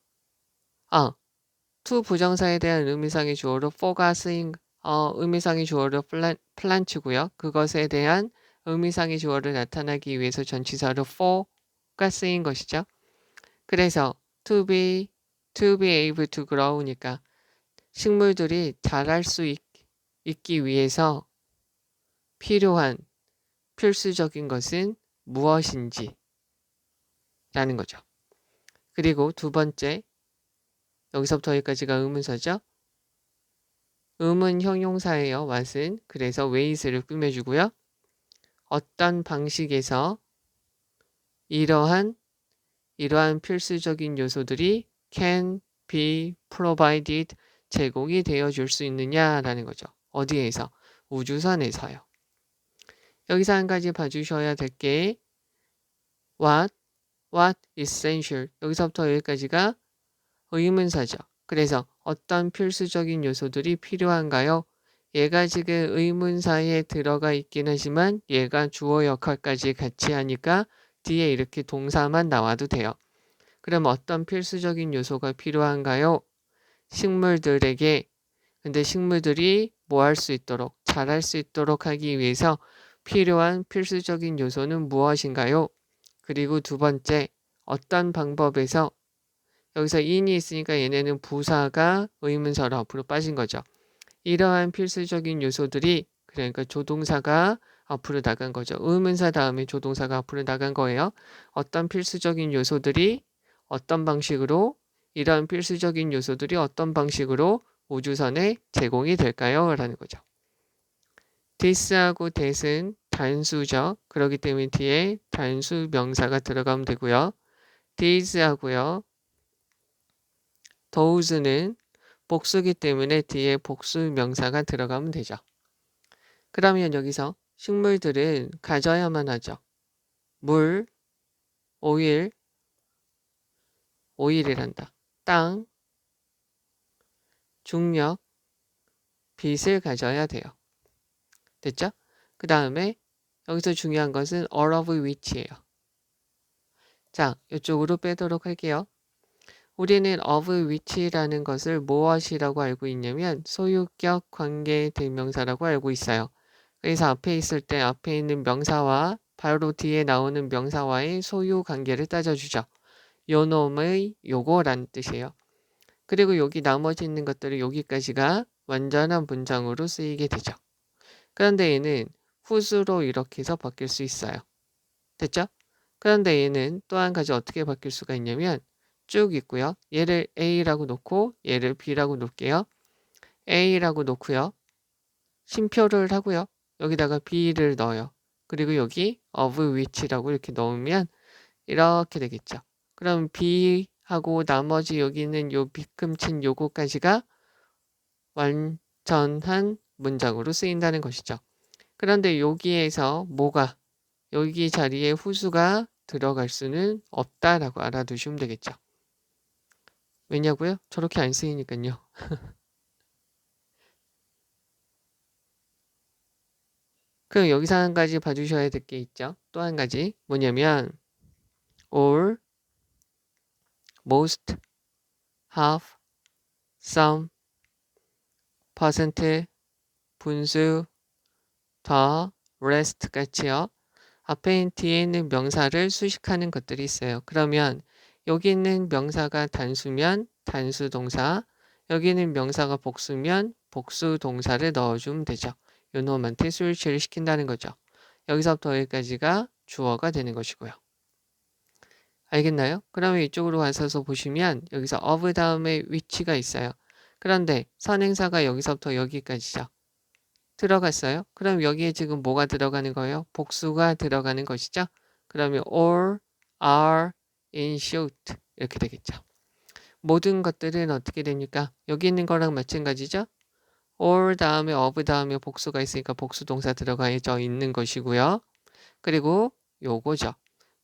to 부정사에 대한 의미상의 주어로 for가 쓰인 의미상의 주어로 플란츠고요. 그것에 대한 의미상의 주어를 나타나기 위해서 전치사로 for가 쓰인 것이죠. 그래서 to be able to grow니까 식물들이 자랄 수 있기 위해서 필요한 필수적인 것은 무엇인지 라는 거죠. 그리고 두 번째, 여기서부터 여기까지가 의문사죠. 음은 형용사예요. what은. 그래서 ways를 꾸며주고요. 어떤 방식에서 이러한 필수적인 요소들이 can be provided 제공이 되어줄 수 있느냐라는 거죠. 어디에서? 우주선에서요. 여기서 한 가지 봐주셔야 될 게 what essential 여기서부터 여기까지가 의문사죠. 그래서 어떤 필수적인 요소들이 필요한가요? 얘가 지금 의문사에 들어가 있긴 하지만 얘가 주어 역할까지 같이 하니까 뒤에 이렇게 동사만 나와도 돼요. 그럼 어떤 필수적인 요소가 필요한가요? 식물들에게. 근데 식물들이 뭐 할 수 있도록, 자랄 수 있도록 하기 위해서 필요한 필수적인 요소는 무엇인가요? 그리고 두 번째, 어떤 방법에서 여기서 in이 있으니까 얘네는 부사가 의문사로 앞으로 빠진 거죠. 이러한 필수적인 요소들이 그러니까 조동사가 앞으로 나간 거죠. 의문사 다음에 조동사가 앞으로 나간 거예요. 어떤 필수적인 요소들이 어떤 방식으로 이러한 필수적인 요소들이 어떤 방식으로 우주선에 제공이 될까요? 라는 거죠. this하고 that은 단수죠. 그렇기 때문에 뒤에 단수 명사가 들어가면 되고요. these하고요. those는 복수기 때문에 뒤에 복수 명사가 들어가면 되죠. 그러면 여기서 식물들은 가져야만 하죠. 물, 오일이란다. 땅, 중력, 빛을 가져야 돼요. 됐죠? 그 다음에 여기서 중요한 것은 all of which예요. 자, 이쪽으로 빼도록 할게요. 우리는 of which라는 것을 무엇이라고 알고 있냐면 소유격 관계 대명사라고 알고 있어요. 그래서 앞에 있을 때 앞에 있는 명사와 바로 뒤에 나오는 명사와의 소유 관계를 따져주죠. 요 놈의 요거란 뜻이에요. 그리고 여기 나머지 있는 것들이 여기까지가 완전한 문장으로 쓰이게 되죠. 그런데 얘는 후수로 이렇게 해서 바뀔 수 있어요. 됐죠? 그런데 얘는 또 한 가지 어떻게 바뀔 수가 있냐면 쭉 있고요. 얘를 A라고 놓고 얘를 B라고 놓을게요. A라고 놓고요. 심표를 하고요. 여기다가 B를 넣어요. 그리고 여기 of which라고 이렇게 넣으면 이렇게 되겠죠. 그럼 B하고 나머지 여기 있는 요 비금친 요거까지가 완전한 문장으로 쓰인다는 것이죠. 그런데 여기에서 뭐가 여기 자리에 후수가 들어갈 수는 없다라고 알아두시면 되겠죠. 왜냐고요? 저렇게 안 쓰이니까요. 그럼 여기서 한 가지 봐주셔야 될 게 있죠. 또 한 가지 뭐냐면 all, most, half, some, percent, 분수, 더, rest 같이요. 앞에 뒤에 있는 명사를 수식하는 것들이 있어요. 그러면 여기 있는 명사가 단수면 단수 동사, 여기 있는 명사가 복수면 복수 동사를 넣어주면 되죠. 요 놈한테 스위치를 시킨다는 거죠. 여기서부터 여기까지가 주어가 되는 것이고요. 알겠나요? 그러면 이쪽으로 와서 보시면 여기서 of 다음에 which가 있어요. 그런데 선행사가 여기서부터 여기까지죠. 들어갔어요. 그럼 여기에 지금 뭐가 들어가는 거예요? 복수가 들어가는 것이죠. 그러면 all are in shoot 이렇게 되겠죠. 모든 것들은 어떻게 됩니까? 여기 있는 거랑 마찬가지죠. all 다음에 of 다음에 복수가 있으니까 복수 동사 들어가져 있는 것이고요. 그리고 요거죠.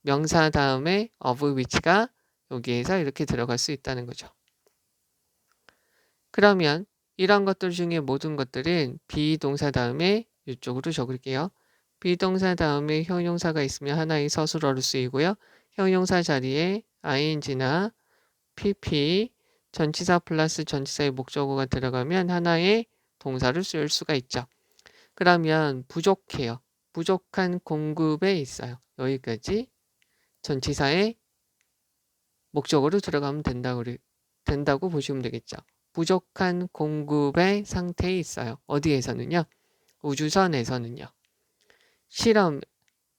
명사 다음에 of which가 여기에서 이렇게 들어갈 수 있다는 거죠. 그러면 이런 것들 중에 모든 것들은 비동사 다음에 이쪽으로 적을게요. 비동사 다음에 형용사가 있으면 하나의 서술어로 쓰이고요. 형용사 자리에 ing나 pp, 전치사 플러스 전치사의 목적어가 들어가면 하나의 동사를 쓸 수가 있죠. 그러면 부족해요. 부족한 공급에 있어요. 여기까지 전치사의 목적어로 들어가면 된다고 보시면 되겠죠. 부족한 공급의 상태에 있어요. 어디에서는요? 우주선에서는요.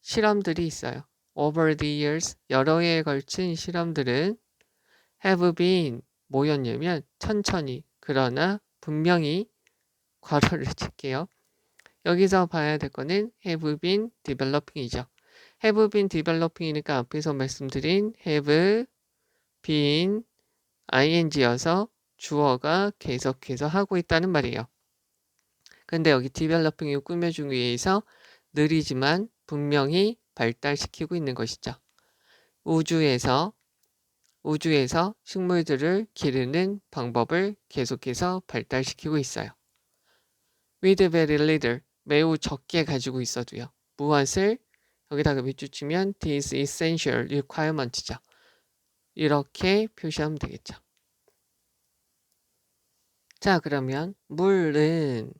실험들이 있어요. Over the years, 여러 해에 걸친 실험들은 have been 뭐였냐면 천천히 그러나 분명히 괄호를 칠게요. 여기서 봐야 될 거는 have been developing이죠. have been developing이니까 앞에서 말씀드린 have been ing여서 주어가 계속해서 하고 있다는 말이에요. 근데 여기 developing이 꾸며주기 위해서 느리지만 분명히 발달시키고 있는 것이죠. 우주에서 식물들을 기르는 방법을 계속해서 발달시키고 있어요. With very little, 매우 적게 가지고 있어도요. 무엇을 여기다가 밑줄 치면 this essential requirement죠. 이렇게 표시하면 되겠죠. 자, 그러면 물은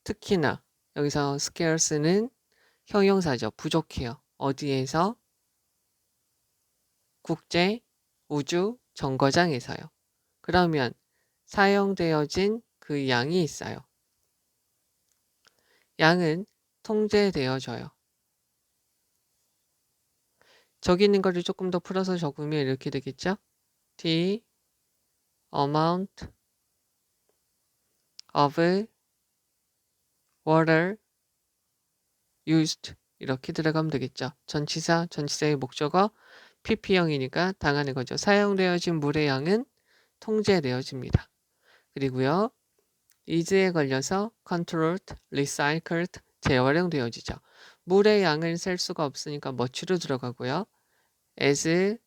특히나 여기서 scarce는 형용사죠. 부족해요. 어디에서? 국제 우주 정거장에서요. 그러면 사용되어진 그 양이 있어요. 양은 통제되어져요. 저기 있는 거를 조금 더 풀어서 적으면 이렇게 되겠죠? The amount of water used 이렇게 들어가면 되겠죠. 전치사의 목적어 pp형이니까 당하는 거죠. 사용되어진 물의 양은 통제되어집니다. 그리고요. is에 걸려서 controlled, recycled, 재활용되어지죠. 물의 양을 셀 수가 없으니까 much로 들어가고요. as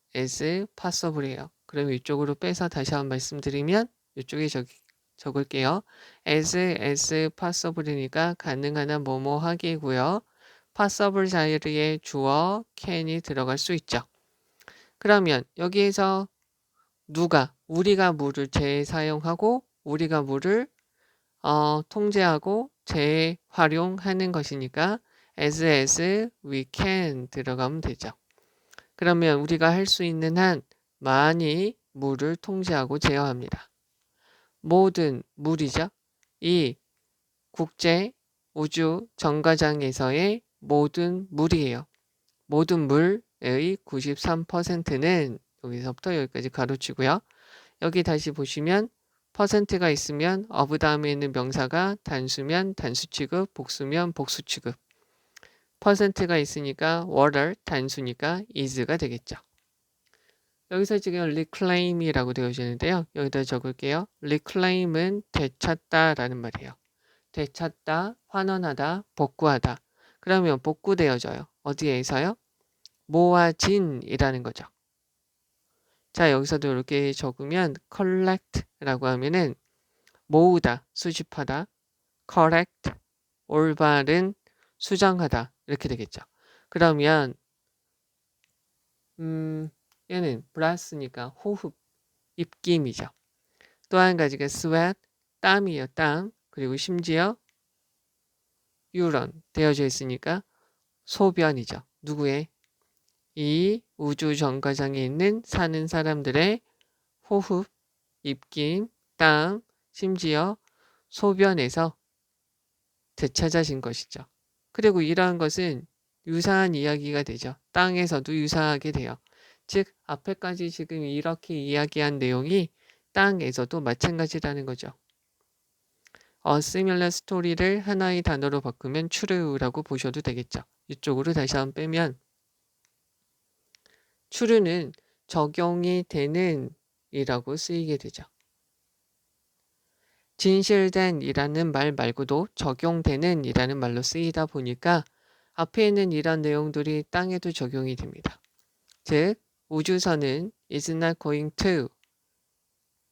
possible이에요. 그럼 이쪽으로 빼서 다시 한번 말씀드리면 이쪽에 적을게요. as possible이니까 가능한 한 뭐뭐 하기고요. possible 자리에 주어 can이 들어갈 수 있죠. 그러면 여기에서 우리가 물을 재사용하고 우리가 물을 통제하고 재활용하는 것이니까 as we can 들어가면 되죠. 그러면 우리가 할 수 있는 한 많이 물을 통제하고 제어합니다. 모든 물이죠. 이 국제 우주 정거장에서의 모든 물이에요. 모든 물의 93%는 여기서부터 여기까지 가로치고요. 여기 다시 보시면 퍼센트가 있으면 of 다음에 있는 명사가 단수면 단수 취급, 복수면 복수 취급. 퍼센트가 있으니까 water 단수니까 is가 되겠죠. 여기서 지금 reclaim이라고 되어지는데요. 여기다 적을게요. reclaim은 되찾다라는 말이에요. 되찾다, 환원하다, 복구하다. 그러면 복구되어져요. 어디에서요? 모아진이라는 거죠. 자, 여기서도 이렇게 적으면 collect라고 하면은 모으다, 수집하다, correct, 올바른, 수정하다 이렇게 되겠죠. 그러면 얘는 breath니까 호흡, 입김이죠. 또 한 가지가 sweat, 땀이에요. 땀. 그리고 심지어 urine 되어져 있으니까 소변이죠. 누구의? 이 우주 정거장에 있는 사는 사람들의 호흡, 입김, 땀, 심지어 소변에서 되찾아진 것이죠. 그리고 이러한 것은 유사한 이야기가 되죠. 땅에서도 유사하게 돼요. 즉 앞에까지 지금 이렇게 이야기한 내용이 땅에서도 마찬가지라는 거죠. A similar story를 하나의 단어로 바꾸면 true라고 보셔도 되겠죠. 이쪽으로 다시 한번 빼면 true는 적용이 되는 이라고 쓰이게 되죠. 진실된 이라는 말 말고도 적용되는 이라는 말로 쓰이다 보니까 앞에 있는 이런 내용들이 땅에도 적용이 됩니다. 즉 우주선은 is not going to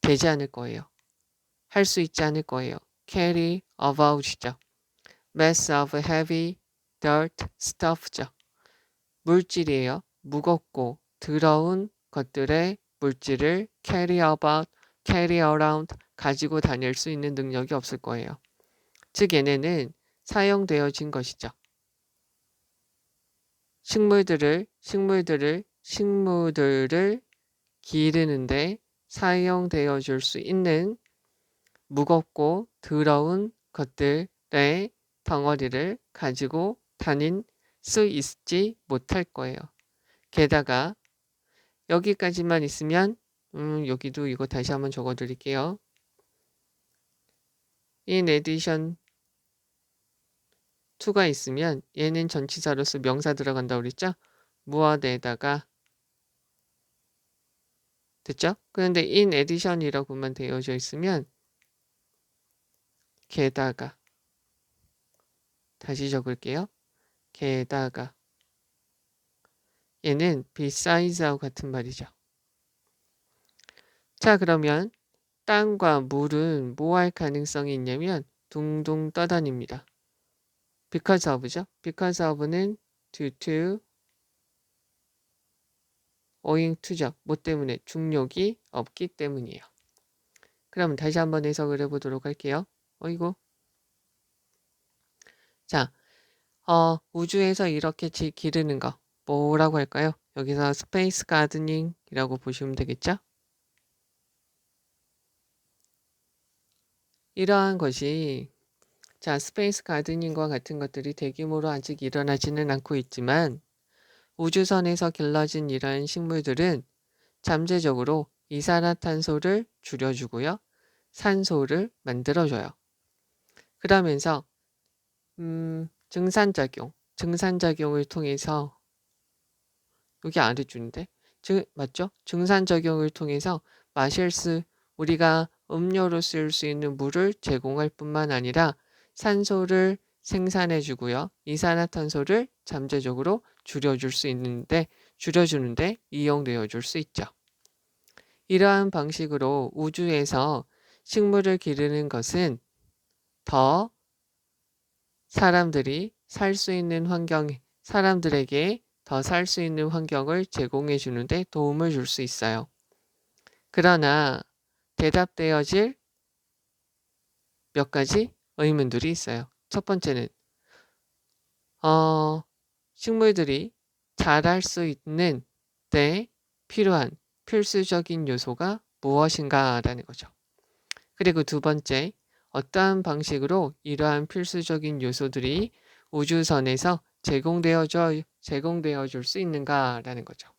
되지 않을 거예요. 할 수 있지 않을 거예요. carry about죠. mass of heavy dirt stuff죠. 물질이에요. 무겁고 더러운 것들의 물질을 carry about, carry around 가지고 다닐 수 있는 능력이 없을 거예요. 즉 얘네는 사용되어진 것이죠. 식물들을 기르는데 사용되어 줄 수 있는 무겁고 더러운 것들의 덩어리를 가지고 다닐 수 있지 못할 거예요. 게다가 여기까지만 있으면 여기도 이거 다시 한번 적어 드릴게요. In addition to가 있으면 얘는 전치사로서 명사 들어간다고 그랬죠? 무엇에다가 됐죠? 그런데 in addition이라고만 되어져 있으면 게다가 다시 적을게요. 게다가 얘는 beside하고 같은 말이죠. 자 그러면 땅과 물은 뭐 할 가능성이 있냐면 둥둥 떠다닙니다. because of죠. because of는 due to, owing to죠. 뭐 때문에? 중력이 없기 때문이에요. 그럼 다시 한번 해석을 해보도록 할게요. 어이구. 자, 우주에서 이렇게 기르는 거 뭐라고 할까요? 여기서 스페이스 가드닝이라고 보시면 되겠죠? 이러한 것이 자 스페이스 가드닝과 같은 것들이 대규모로 아직 일어나지는 않고 있지만 우주선에서 길러진 이러한 식물들은 잠재적으로 이산화탄소를 줄여주고요. 산소를 만들어줘요. 그러면서 증산작용을 통해서 여기 아래줄인데 맞죠? 증산작용을 통해서 우리가 음료로 쓸 수 있는 물을 제공할 뿐만 아니라 산소를 생산해 주고요. 이산화탄소를 잠재적으로 줄여주는데 이용되어 줄 수 있죠. 이러한 방식으로 우주에서 식물을 기르는 것은 더 사람들에게 더 살 수 있는 환경을 제공해 주는데 도움을 줄 수 있어요. 그러나 대답되어질 몇 가지 의문들이 있어요. 첫 번째는 식물들이 자랄 수 있는 데 필요한 필수적인 요소가 무엇인가라는 거죠. 그리고 두 번째, 어떠한 방식으로 이러한 필수적인 요소들이 우주선에서 제공되어 줄 수 있는가라는 거죠.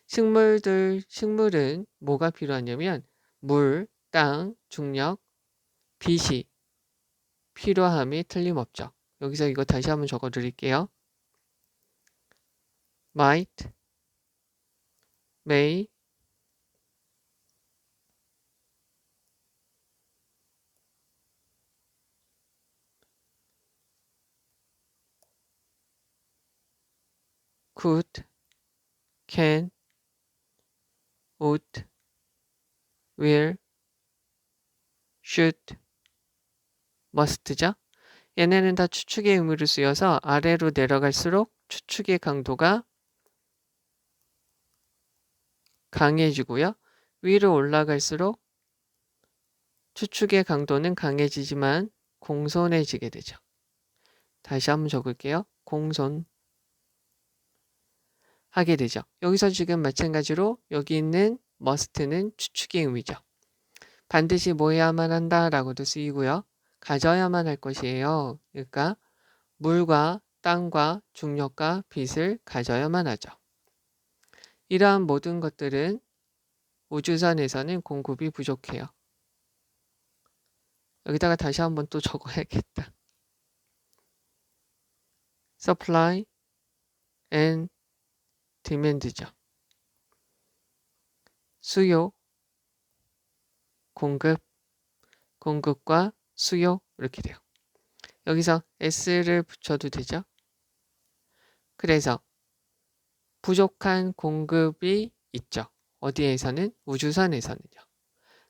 식물은 뭐가 필요하냐면 물, 땅, 중력, 빛이 필요함이 틀림없죠. 여기서 이거 다시 한번 적어 드릴게요. might, may, could, can, would, will, should, must죠. 얘네는 다 추측의 의미를 쓰여서 아래로 내려갈수록 추측의 강도가 강해지고요. 위로 올라갈수록 추측의 강도는 강해지지만 공손해지게 되죠. 다시 한번 적을게요. 공손하게 되죠. 여기서 지금 마찬가지로 여기 있는 must는 추측의 의미죠. 반드시 뭐 해야만 한다라고도 쓰이고요. 가져야만 할 것이에요. 그러니까 물과 땅과 중력과 빛을 가져야만 하죠. 이러한 모든 것들은 우주선에서는 공급이 부족해요. 여기다가 다시 한번 또 적어야겠다. supply and demand죠. 수요, 공급과 수요 이렇게 돼요. 여기서 s를 붙여도 되죠. 그래서 부족한 공급이 있죠. 어디에서는? 우주선에서는요.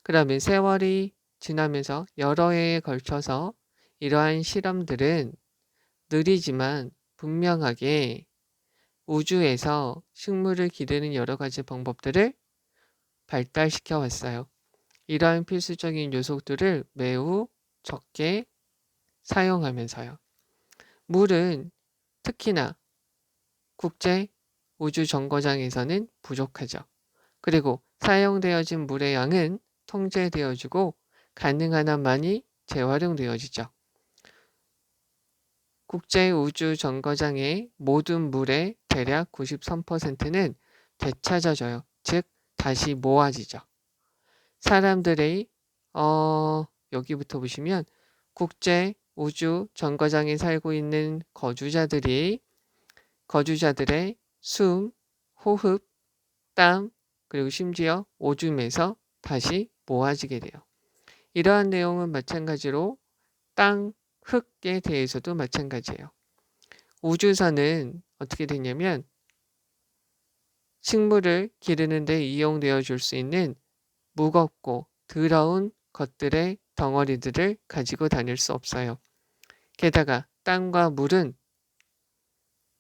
그러면 세월이 지나면서 여러 해에 걸쳐서 이러한 실험들은 느리지만 분명하게 우주에서 식물을 기르는 여러 가지 방법들을 발달시켜 왔어요. 이러한 필수적인 요소들을 매우 적게 사용하면서요. 물은 특히나 국제 우주 정거장에서는 부족하죠. 그리고 사용되어진 물의 양은 통제되어지고 가능한 한 많이 재활용되어지죠. 국제 우주 정거장의 모든 물의 대략 93%는 되찾아져요. 즉 다시 모아지죠. 사람들의 여기부터 보시면 국제 우주 정거장에 살고 있는 거주자들의 숨, 호흡, 땀, 그리고 심지어 오줌에서 다시 모아지게 돼요. 이러한 내용은 마찬가지로 땅, 흙에 대해서도 마찬가지예요. 우주선은 어떻게 되냐면 식물을 기르는 데 이용되어 줄 수 있는 무겁고 더러운 것들의 덩어리들을 가지고 다닐 수 없어요. 게다가 땅과 물은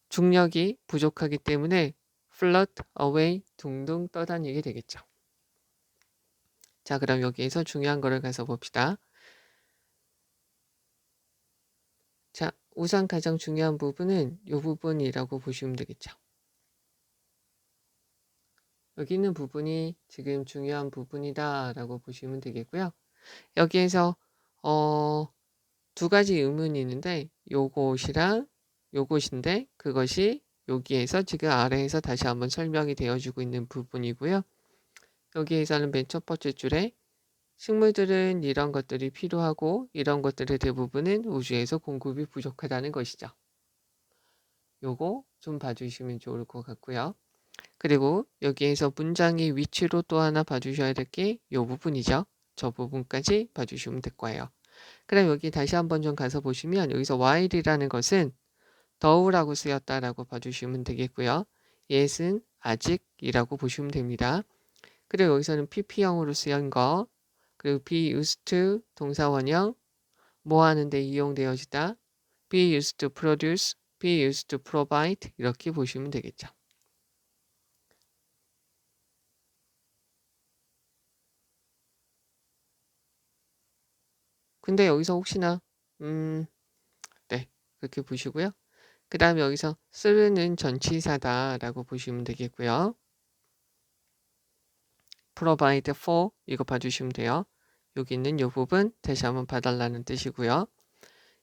중력이 부족하기 때문에 float away 둥둥 떠다니게 되겠죠. 자, 그럼 여기에서 중요한 거를 가서 봅시다. 자, 우선 가장 중요한 부분은 이 부분이라고 보시면 되겠죠. 여기 있는 부분이 지금 중요한 부분이다 라고 보시면 되겠고요. 여기에서 두 가지 의문이 있는데 요것이랑 요것인데 그것이 여기에서 지금 아래에서 다시 한번 설명이 되어주고 있는 부분이고요. 여기에서는 맨 첫 번째 줄에 식물들은 이런 것들이 필요하고 이런 것들의 대부분은 우주에서 공급이 부족하다는 것이죠. 요거 좀 봐주시면 좋을 것 같고요. 그리고 여기에서 문장의 위치로 또 하나 봐주셔야 될 게 이 부분이죠. 저 부분까지 봐주시면 될 거예요. 그럼 여기 다시 한번 좀 가서 보시면 여기서 while이라는 것은 더우라고 쓰였다라고 봐주시면 되겠고요. yet은 아직이라고 보시면 됩니다. 그리고 여기서는 pp형으로 쓰인 거, 그리고 be used to 동사원형, 뭐 하는데 이용되어지다, be used to produce, be used to provide 이렇게 보시면 되겠죠. 근데 여기서 혹시나 네, 그렇게 보시고요. 그 다음에 여기서 쓰는 전치사다라고 보시면 되겠고요. provide for 이거 봐주시면 돼요. 여기 있는 이 부분 다시 한번 봐달라는 뜻이고요.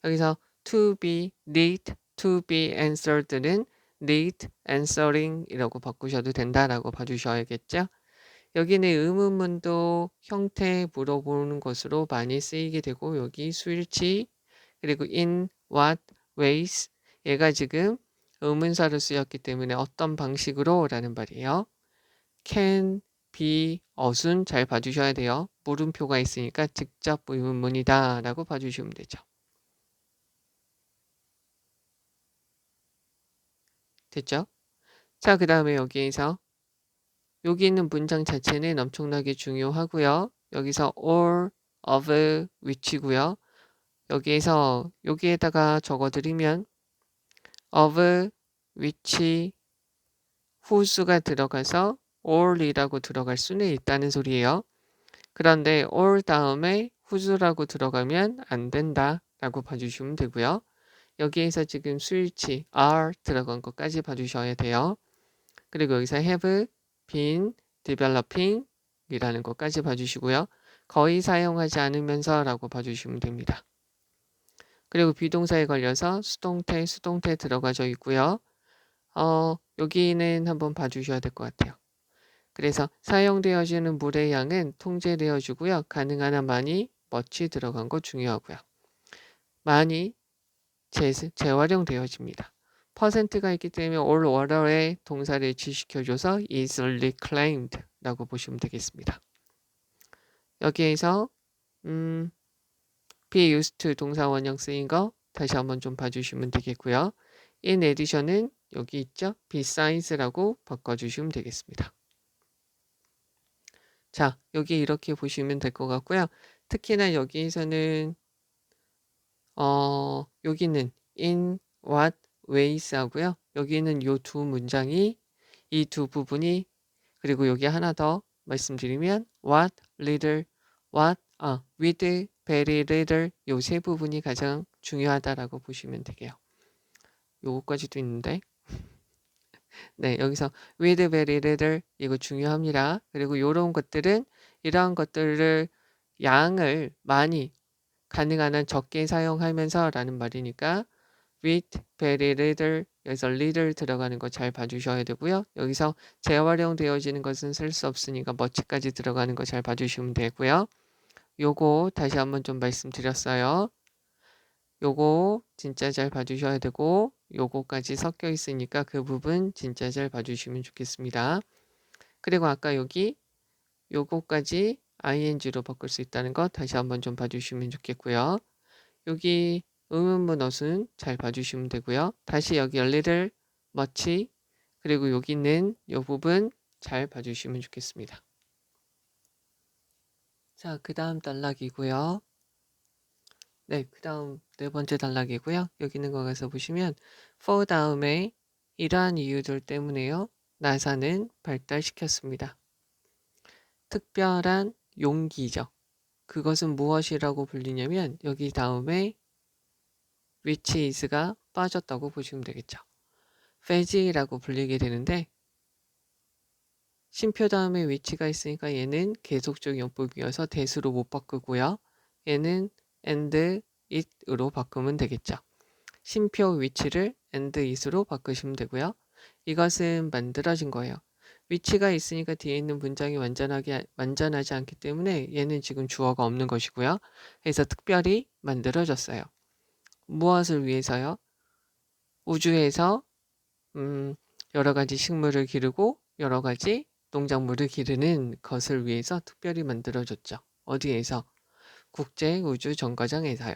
여기서 to be, need, to be answered는 need, answering 이라고 바꾸셔도 된다라고 봐주셔야겠죠. 여기는 의문문도 형태 물어보는 것으로 많이 쓰이게 되고 여기 수일치 그리고 in what ways 얘가 지금 의문사로 쓰였기 때문에 어떤 방식으로 라는 말이에요. can, be, 어순 잘 봐주셔야 돼요. 물음표가 있으니까 직접 의문문이다 라고 봐주시면 되죠. 됐죠? 자, 그 다음에 여기에서 여기 있는 문장 자체는 엄청나게 중요하고요. 여기서 all of which고요. 여기에서 여기에다가 적어드리면 of which whose가 들어가서 all이라고 들어갈 수는 있다는 소리예요. 그런데 all 다음에 whose라고 들어가면 안 된다 라고 봐주시면 되고요. 여기에서 지금 수일치 are 들어간 것까지 봐주셔야 돼요. 그리고 여기서 have been developing 이라는 것까지 봐주시고요. 거의 사용하지 않으면서 라고 봐주시면 됩니다. 그리고 비동사에 걸려서 수동태 들어가져 있고요. 여기는 한번 봐주셔야 될 것 같아요. 그래서 사용되어지는 물의 양은 통제되어주고요. 가능한 한 많이 much 들어간 거 중요하고요. 많이 재활용되어집니다. 퍼센트가 있기 때문에 all water의 동사를 일치시켜줘서 easily claimed 라고 보시면 되겠습니다. 여기에서 be used to 동사 원형 쓰인 거 다시 한번 좀 봐주시면 되겠고요. in addition은 여기 있죠. besides,라고 바꿔주시면 되겠습니다. 자, 여기 이렇게 보시면 될 것 같고요. 특히나 여기에서는 여기는 in what ways 하고요. 여기는 요 두 문장이 이 두 부분이 그리고 여기 하나 더 말씀드리면 what little with very little 요 세 부분이 가장 중요하다라고 보시면 되게요. 요거까지도 있는데 네, 여기서 with very little 이거 중요합니다. 그리고 요런 것들은 이러한 것들을 양을 많이 가능한 한 적게 사용하면서 라는 말이니까 with very little 여기서 little 들어가는 거 잘 봐주셔야 되고요. 여기서 재활용되어지는 것은 쓸 수 없으니까 much까지 들어가는 거 잘 봐주시면 되고요. 요거 다시 한번 좀 말씀드렸어요. 요거 진짜 잘 봐주셔야 되고 요거까지 섞여 있으니까 그 부분 진짜 잘 봐주시면 좋겠습니다. 그리고 아까 여기 요거까지 ing로 바꿀 수 있다는 거 다시 한번 좀 봐주시면 좋겠고요. 여기 의문문 어순 잘 봐주시면 되고요. 다시 여기 little, much 그리고 여기 있는 이 부분 잘 봐주시면 좋겠습니다. 자, 그 다음 단락이고요. 네, 그 다음 네 번째 단락이고요. 여기 있는 거 가서 보시면 for 다음에 이러한 이유들 때문에요. 나사는 발달시켰습니다. 특별한 용기죠. 그것은 무엇이라고 불리냐면 여기 다음에 which is가 빠졌다고 보시면 되겠죠. fe지라고 불리게 되는데 쉼표 다음에 which가 있으니까 얘는 계속적 용법이어서 대수로 못 바꾸고요. 얘는 and it으로 바꾸면 되겠죠. 쉼표 which를 and it으로 바꾸시면 되고요. 이것은 만들어진 거예요. which가 있으니까 뒤에 있는 문장이 완전하지 않기 때문에 얘는 지금 주어가 없는 것이고요. 그래서 특별히 만들어졌어요. 무엇을 위해서요? 우주에서 여러 가지 식물을 기르고 여러 가지 농작물을 기르는 것을 위해서 특별히 만들어졌죠. 어디에서? 국제우주정거장에서요.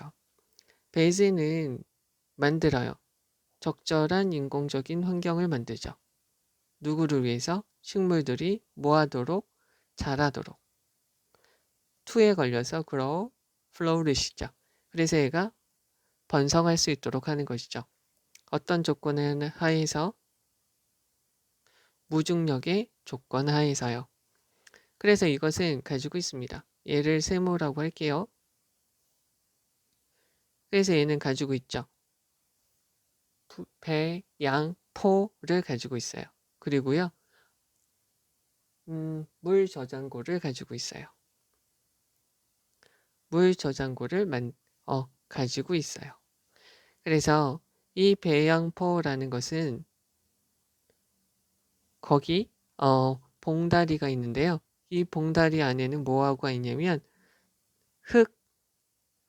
베이즈는 만들어요. 적절한 인공적인 환경을 만들죠. 누구를 위해서? 식물들이 뭐하도록? 자라도록. 투에 걸려서 grow, flourish죠. 그래서 얘가 번성할 수 있도록 하는 것이죠. 어떤 조건에 하에서? 무중력의 조건 하에서요. 그래서 이것은 가지고 있습니다. 얘를 세모라고 할게요. 그래서 얘는 가지고 있죠. 배, 양, 포를 가지고 있어요. 그리고요. 물 저장고를 가지고 있어요. 물 저장고를 가지고 있어요. 그래서 이 배양포라는 것은 거기 봉다리가 있는데요. 이 봉다리 안에는 뭐하고가 있냐면 흙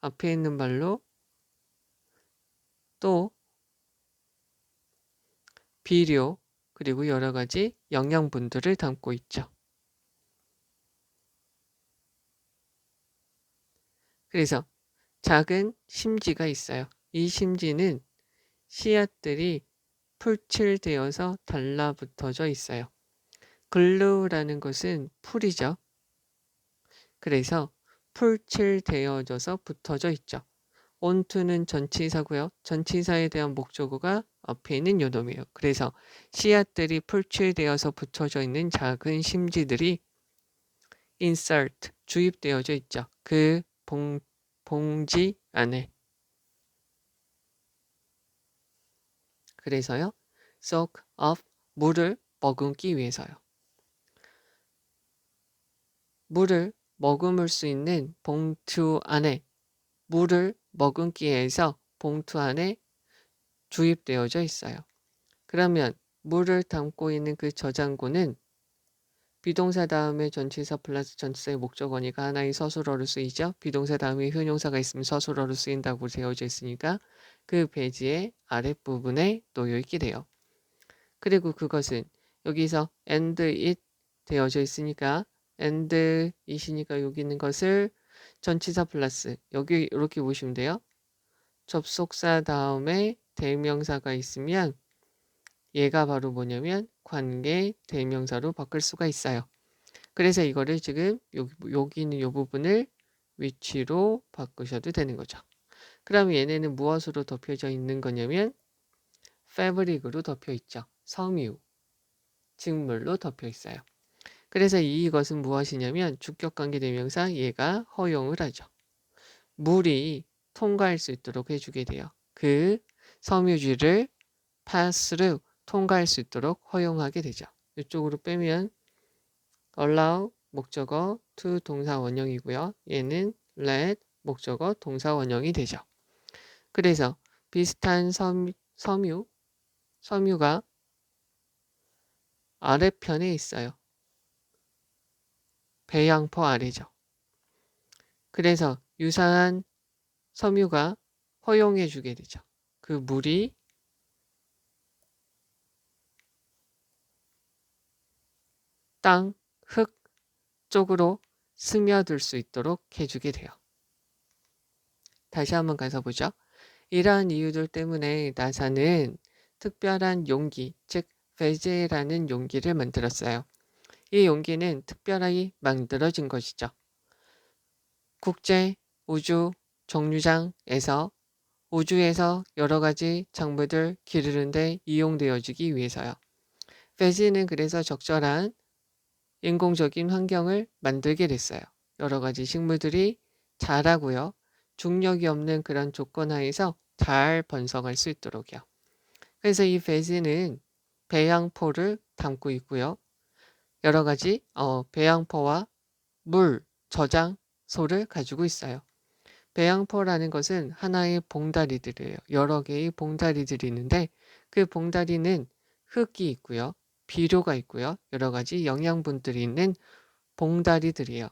앞에 있는 말로 또 비료 그리고 여러 가지 영양분들을 담고 있죠. 그래서 작은 심지가 있어요. 이 심지는 씨앗들이 풀칠되어서 달라붙어져 있어요. 글루라는 것은 풀이죠. 그래서 풀칠되어져서 붙어져 있죠. onto는 전치사고요. 전치사에 대한 목적어가 앞에 있는 요놈이에요. 그래서 씨앗들이 풀칠되어서 붙여져 있는 작은 심지들이 insert, 주입되어져 있죠. 그 봉지 안에. 그래서요. soak up, 물을 머금기 위해서요. 물을 머금을 수 있는 봉투 안에 물을 머금기 위해서 봉투 안에 주입되어져 있어요. 그러면 물을 담고 있는 그 저장고는 비동사 다음에 전치사 플러스 전치사의 목적어니까 하나의 서술어로 쓰이죠. 비동사 다음에 형용사가 있으면 서술어로 쓰인다고 되어져 있으니까 그 배지의 아랫부분에 놓여 있게 돼요. 그리고 그것은 여기서 and it 되어져 있으니까 and it이니까 여기 있는 것을 전치사 플러스 여기 이렇게 보시면 돼요. 접속사 다음에 대명사가 있으면 얘가 바로 뭐냐면 관계 대명사로 바꿀 수가 있어요. 그래서 이거를 지금 여기 있는 이 부분을 위치로 바꾸셔도 되는 거죠. 그럼 얘네는 무엇으로 덮여져 있는 거냐면 fabric으로 덮여 있죠. 섬유, 직물로 덮여 있어요. 그래서 이것은 무엇이냐면 주격관계 대명사 얘가 허용을 하죠. 물이 통과할 수 있도록 해주게 돼요. 그 섬유질을 pass through, 통과할 수 있도록 허용하게 되죠. 이쪽으로 빼면 allow 목적어 to 동사 원형이고요. 얘는 let 목적어 동사 원형이 되죠. 그래서 비슷한 섬유가 아래편에 있어요. 배양포 아래죠. 그래서 유사한 섬유가 허용해 주게 되죠. 그 물이 땅, 흙 쪽으로 스며들 수 있도록 해주게 돼요. 다시 한번 가서 보죠. 이러한 이유들 때문에 나사는 특별한 용기, 즉 베제라는 용기를 만들었어요. 이 용기는 특별하게 만들어진 것이죠. 국제 우주 정류장에서 우주에서 여러 가지 작물들 기르는데 이용되어지기 위해서요. 베지는 그래서 적절한 인공적인 환경을 만들게 됐어요. 여러 가지 식물들이 자라고요. 중력이 없는 그런 조건 하에서 잘 번성할 수 있도록요. 그래서 이 배지는 배양포를 담고 있고요. 여러 가지 배양포와 물 저장소를 가지고 있어요. 배양포라는 것은 하나의 봉다리들이에요. 여러 개의 봉다리들이 있는데 그 봉다리는 흙이 있고요. 비료가 있고요. 여러 가지 영양분들이 있는 봉다리들이에요.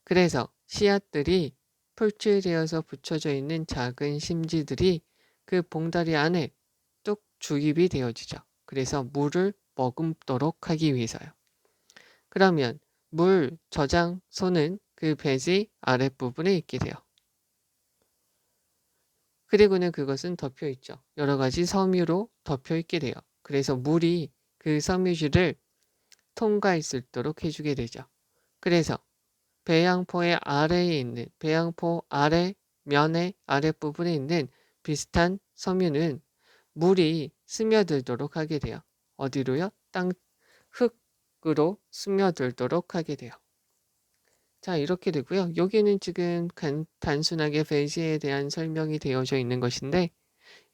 그래서 씨앗들이 풀칠되어서 붙여져 있는 작은 심지들이 그 봉다리 안에 뚝 주입이 되어지죠. 그래서 물을 머금도록 하기 위해서요. 그러면 물 저장소는 그 배지 아랫부분에 있게 돼요. 그리고는 그것은 덮여 있죠. 여러 가지 섬유로 덮여 있게 돼요. 그래서 물이 그 섬유질을 통과할 수 있도록 해주게 되죠. 그래서 배양포의 아래에 있는 배양포 아래 면의 아랫부분에 있는 비슷한 섬유는 물이 스며들도록 하게 돼요. 어디로요? 땅 흙으로 스며들도록 하게 돼요. 자, 이렇게 되고요. 여기는 지금 단순하게 베이지에 대한 설명이 되어져 있는 것인데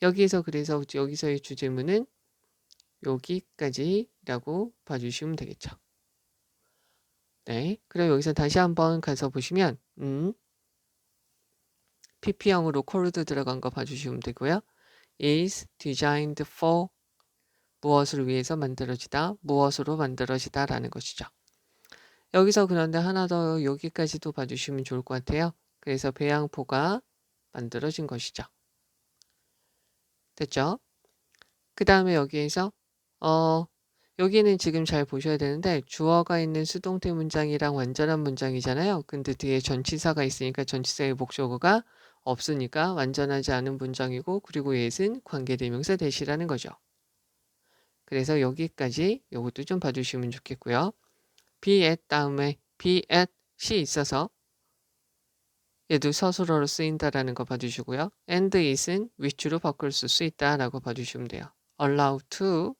여기서 그래서 여기서의 주제문은 여기까지라고 봐주시면 되겠죠. 네, 그럼 여기서 다시 한번 가서 보시면 PP형으로 코드 들어간 거 봐주시면 되고요. is designed for 무엇을 위해서 만들어지다, 무엇으로 만들어지다 라는 것이죠. 여기서 그런데 하나 더 여기까지도 봐주시면 좋을 것 같아요. 그래서 배양포가 만들어진 것이죠. 됐죠? 그 다음에 여기에서 여기는 지금 잘 보셔야 되는데 주어가 있는 수동태 문장이랑 완전한 문장이잖아요. 근데 뒤에 전치사가 있으니까 전치사의 목적어가 없으니까 완전하지 않은 문장이고 그리고 예은 관계대명사 대시라는 거죠. 그래서 여기까지 이것도 좀 봐주시면 좋겠고요. be at 다음에 be at이 있어서 얘도 서술어로 쓰인다라는 거 봐주시고요. and it은 which로 바꿀 수 있다라고 봐주시면 돼요. allow to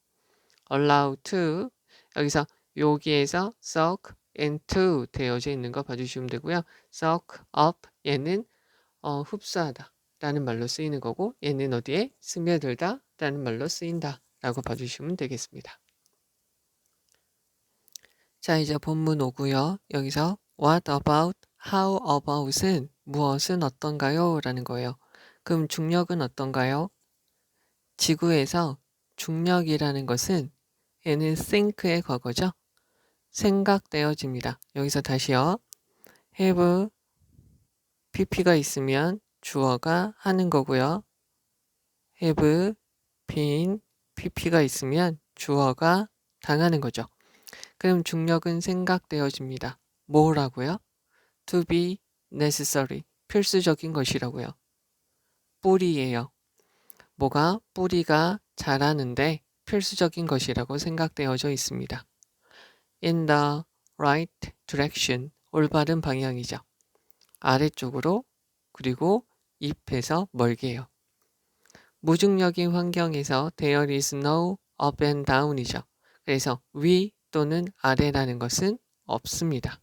여기서 여기에서 soak into 되어져 있는 거 봐주시면 되고요. soak up 얘는 흡수하다 라는 말로 쓰이는 거고 얘는 어디에 스며들다 라는 말로 쓰인다 라고 봐주시면 되겠습니다. 자, 이제 본문 오고요. 여기서 what about, how about은 무엇은 어떤가요? 라는 거예요. 그럼 중력은 어떤가요? 지구에서 중력이라는 것은 얘는 think의 과거죠. 생각되어집니다. 여기서 다시요. have pp가 있으면 주어가 하는 거고요. have been pp가 있으면 주어가 당하는 거죠. 그럼 중력은 생각되어집니다. 뭐라고요? to be necessary, 필수적인 것이라고요. 뿌리예요. 뭐가 뿌리가 자라는데 필수적인 것이라고 생각되어져 있습니다. in the right direction, 올바른 방향이죠. 아래쪽으로, 그리고 잎에서 멀게요. 무중력인 환경에서 there is no up and down이죠. 그래서 위 또는 아래라는 것은 없습니다.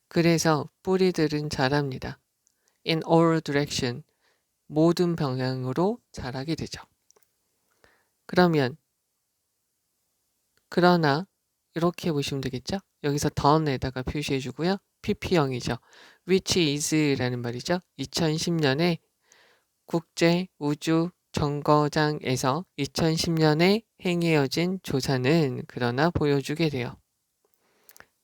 그래서 뿌리들은 자랍니다. in all direction, 모든 방향으로 자라게 되죠. 그러나 이렇게 보시면 되겠죠? 여기서 done에다가 표시해 주고요. pp형이죠. which is라는 말이죠. 2010년에 국제 우주 정거장에서 2010년에 행해어진 조사는 그러나 보여주게 돼요.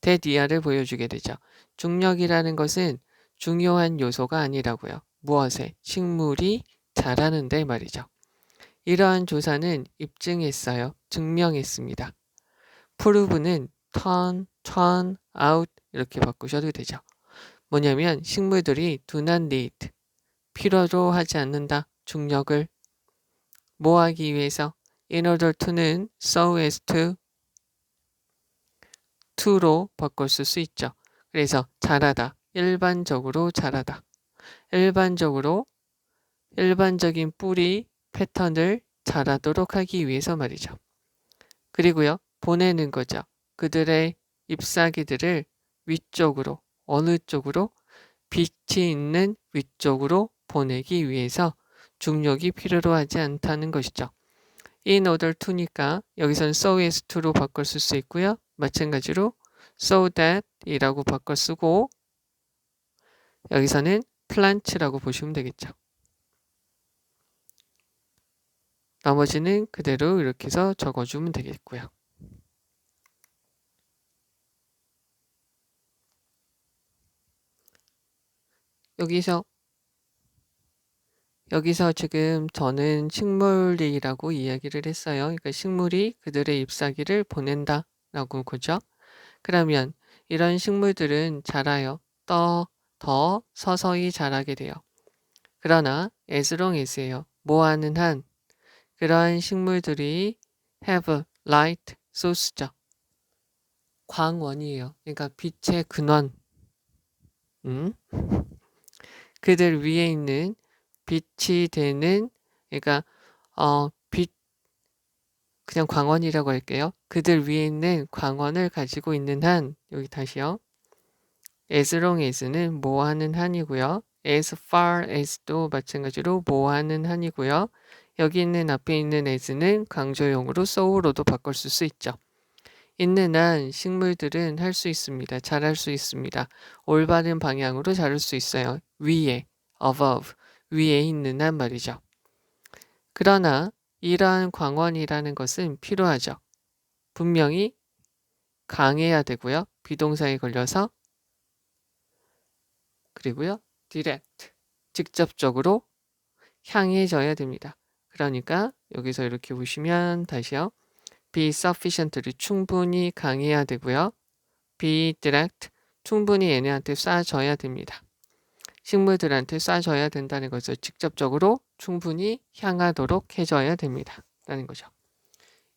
대디아를 보여주게 되죠. 중력이라는 것은 중요한 요소가 아니라고요. 무엇에? 식물이 자라는데 말이죠. 이러한 조사는 입증했어요. 증명했습니다. prove는 turn out 이렇게 바꾸셔도 되죠. 뭐냐면 식물들이 do not need, 필요로 하지 않는다. 중력을 뭐 하기 위해서? in order to는 so as to로 바꿨을 수 있죠. 그래서 자라다, 일반적으로 자라다. 일반적인 뿌리 패턴을 자라도록 하기 위해서 말이죠. 그리고요, 보내는 거죠. 그들의 잎사귀들을 위쪽으로, 어느 쪽으로? 빛이 있는 위쪽으로 보내기 위해서 중력이 필요로 하지 않다는 것이죠. in order to니까 여기서는 so as to로 바꿔 쓸 수 있고요. 마찬가지로 so that 이라고 바꿔 쓰고 여기서는 plant라고 보시면 되겠죠. 나머지는 그대로 이렇게 해서 적어주면 되겠고요. 여기서 지금 저는 식물이라고 이야기를 했어요. 그러니까 식물이 그들의 잎사귀를 보낸다라고 그죠? 그러면 이런 식물들은 자라요. 더 서서히 자라게 돼요. 그러나 as long as예요. 뭐하는 한 그러한 식물들이 have light source죠. 광원이에요. 그러니까 빛의 근원. 그들 위에 있는 빛이 되는 그러니까 빛 그냥 광원이라고 할게요. 그들 위에 있는 광원을 가지고 있는 한 여기 다시요. as long as는 뭐하는 한이고요. as far as도 마찬가지로 뭐하는 한이고요. 여기 있는 앞에 있는 as는 강조용으로 so로도 바꿀 수 있죠. 있는 한 식물들은 할 수 있습니다. 자랄 수 있습니다. 올바른 방향으로 자랄 수 있어요. 위에, above, 위에 있는 한 말이죠. 그러나 이러한 광원이라는 것은 필요하죠. 분명히 강해야 되고요. 비동사에 걸려서 그리고요. direct, 직접적으로 향해져야 됩니다. 그러니까 여기서 이렇게 보시면 다시요. be sufficiently, 충분히 강해야 되고요. be direct, 충분히 얘네한테 쏴줘야 됩니다. 식물들한테 쏴줘야 된다는 것을 직접적으로 충분히 향하도록 해줘야 됩니다. 라는 거죠.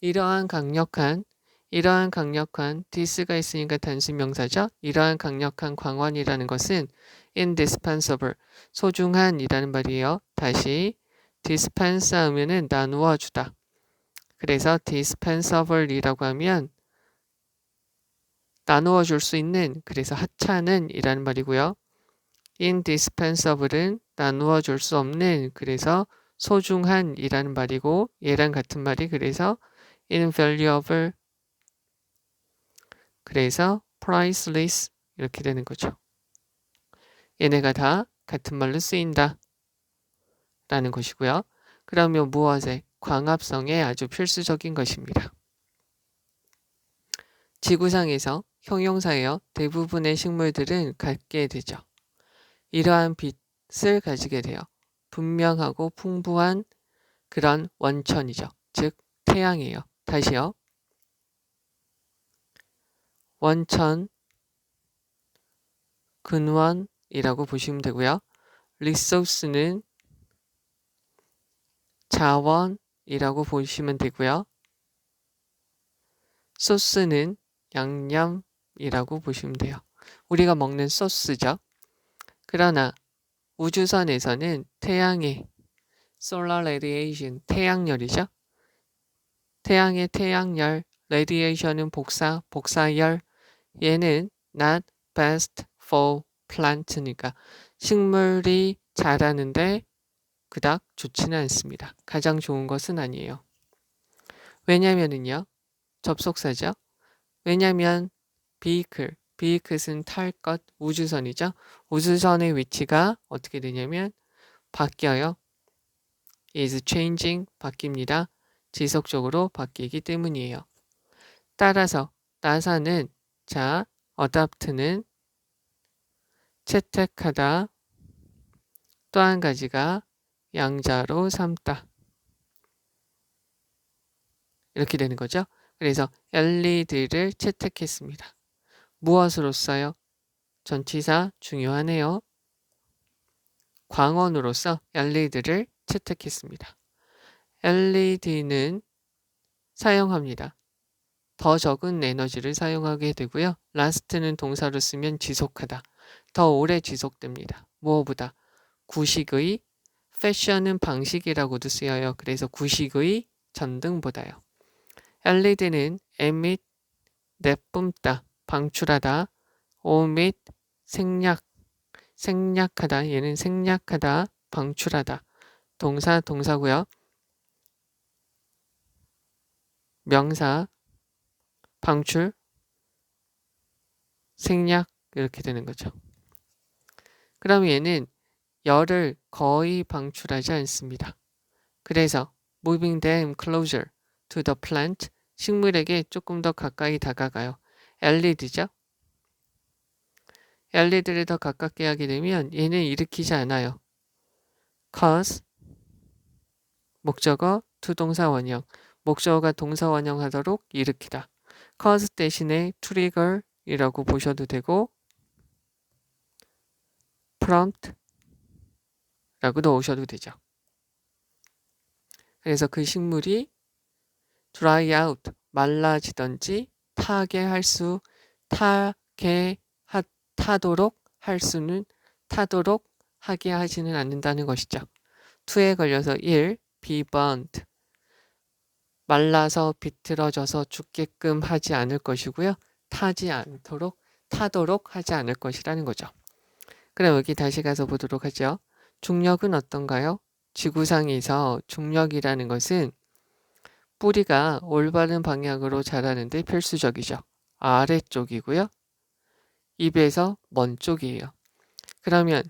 이러한 강력한 this가 있으니까 단수 명사죠. 이러한 강력한 광원이라는 것은 indispensable, 소중한이라는 말이에요. 다시 dispense 하면은 나누어 주다. 그래서 dispensable이라고 하면 나누어 줄 수 있는, 그래서 하찮은 이라는 말이고요. indispensable은 나누어 줄 수 없는, 그래서 소중한 이라는 말이고 얘랑 같은 말이 그래서 invaluable, 그래서 priceless 이렇게 되는 거죠. 얘네가 다 같은 말로 쓰인다 라는 것이고요. 그러면 무엇에? 광합성에 아주 필수적인 것입니다. 지구상에서 형용사예요. 대부분의 식물들은 갖게 되죠. 이러한 빛을 가지게 돼요. 분명하고 풍부한 그런 원천이죠. 즉 태양이에요. 다시요. 원천, 근원이라고 보시면 되고요. 리소스는 자원이라고 보시면 되고요. 소스는 양념이라고 보시면 돼요. 우리가 먹는 소스죠. 그러나 우주선에서는 태양의 solar radiation, 태양열이죠. 태양의 태양열, radiation은 복사열. 얘는 not best for plant니까 식물이 자라는데 그닥 좋지는 않습니다. 가장 좋은 것은 아니에요. 왜냐면은요. 접속사죠. 왜냐면 vehicle은 탈 것, 우주선이죠. 우주선의 위치가 어떻게 되냐면 바뀌어요. is changing, 바뀝니다. 지속적으로 바뀌기 때문이에요. 따라서 나사는 adopt는 채택하다, 또 한 가지가 양자로 삼다. 이렇게 되는 거죠. 그래서 LED를 채택했습니다. 무엇으로써요? 전치사 중요하네요. 광원으로서 LED를 채택했습니다. LED는 사용합니다. 더 적은 에너지를 사용하게 되고요. last는 동사로 쓰면 지속하다. 더 오래 지속됩니다. 무엇보다 구식의, fashion은 방식이라고도 쓰여요. 그래서 구식의 전등보다요. LED는 emit, 내뿜다, 방출하다, omit, 생략하다, 얘는 생략하다, 방출하다. 동사고요. 명사, 방출, 생략 이렇게 되는 거죠. 그럼 얘는 열을 거의 방출하지 않습니다. 그래서 moving them closer to the plant, 식물에게 조금 더 가까이 다가가요. LED죠. LED를 더 가깝게 하게 되면 얘는 일으키지 않아요. cause, 목적어, 투동사 원형. 목적어가 동사 원형하도록 일으키다. cause 대신에 trigger이라고 보셔도 되고 prompt 라고 넣으셔도 되죠. 그래서 그 식물이 dry out, 말라지던지 타도록 하게 하지는 않는다는 것이죠. to에 걸려서 1, be burnt, 말라서 비틀어져서 죽게끔 하지 않을 것이고요. 타도록 하지 않을 것이라는 거죠. 그럼 여기 다시 가서 보도록 하죠. 중력은 어떤가요? 지구상에서 중력이라는 것은 뿌리가 올바른 방향으로 자라는데 필수적이죠. 아래쪽이고요. 잎에서 먼 쪽이에요. 그러면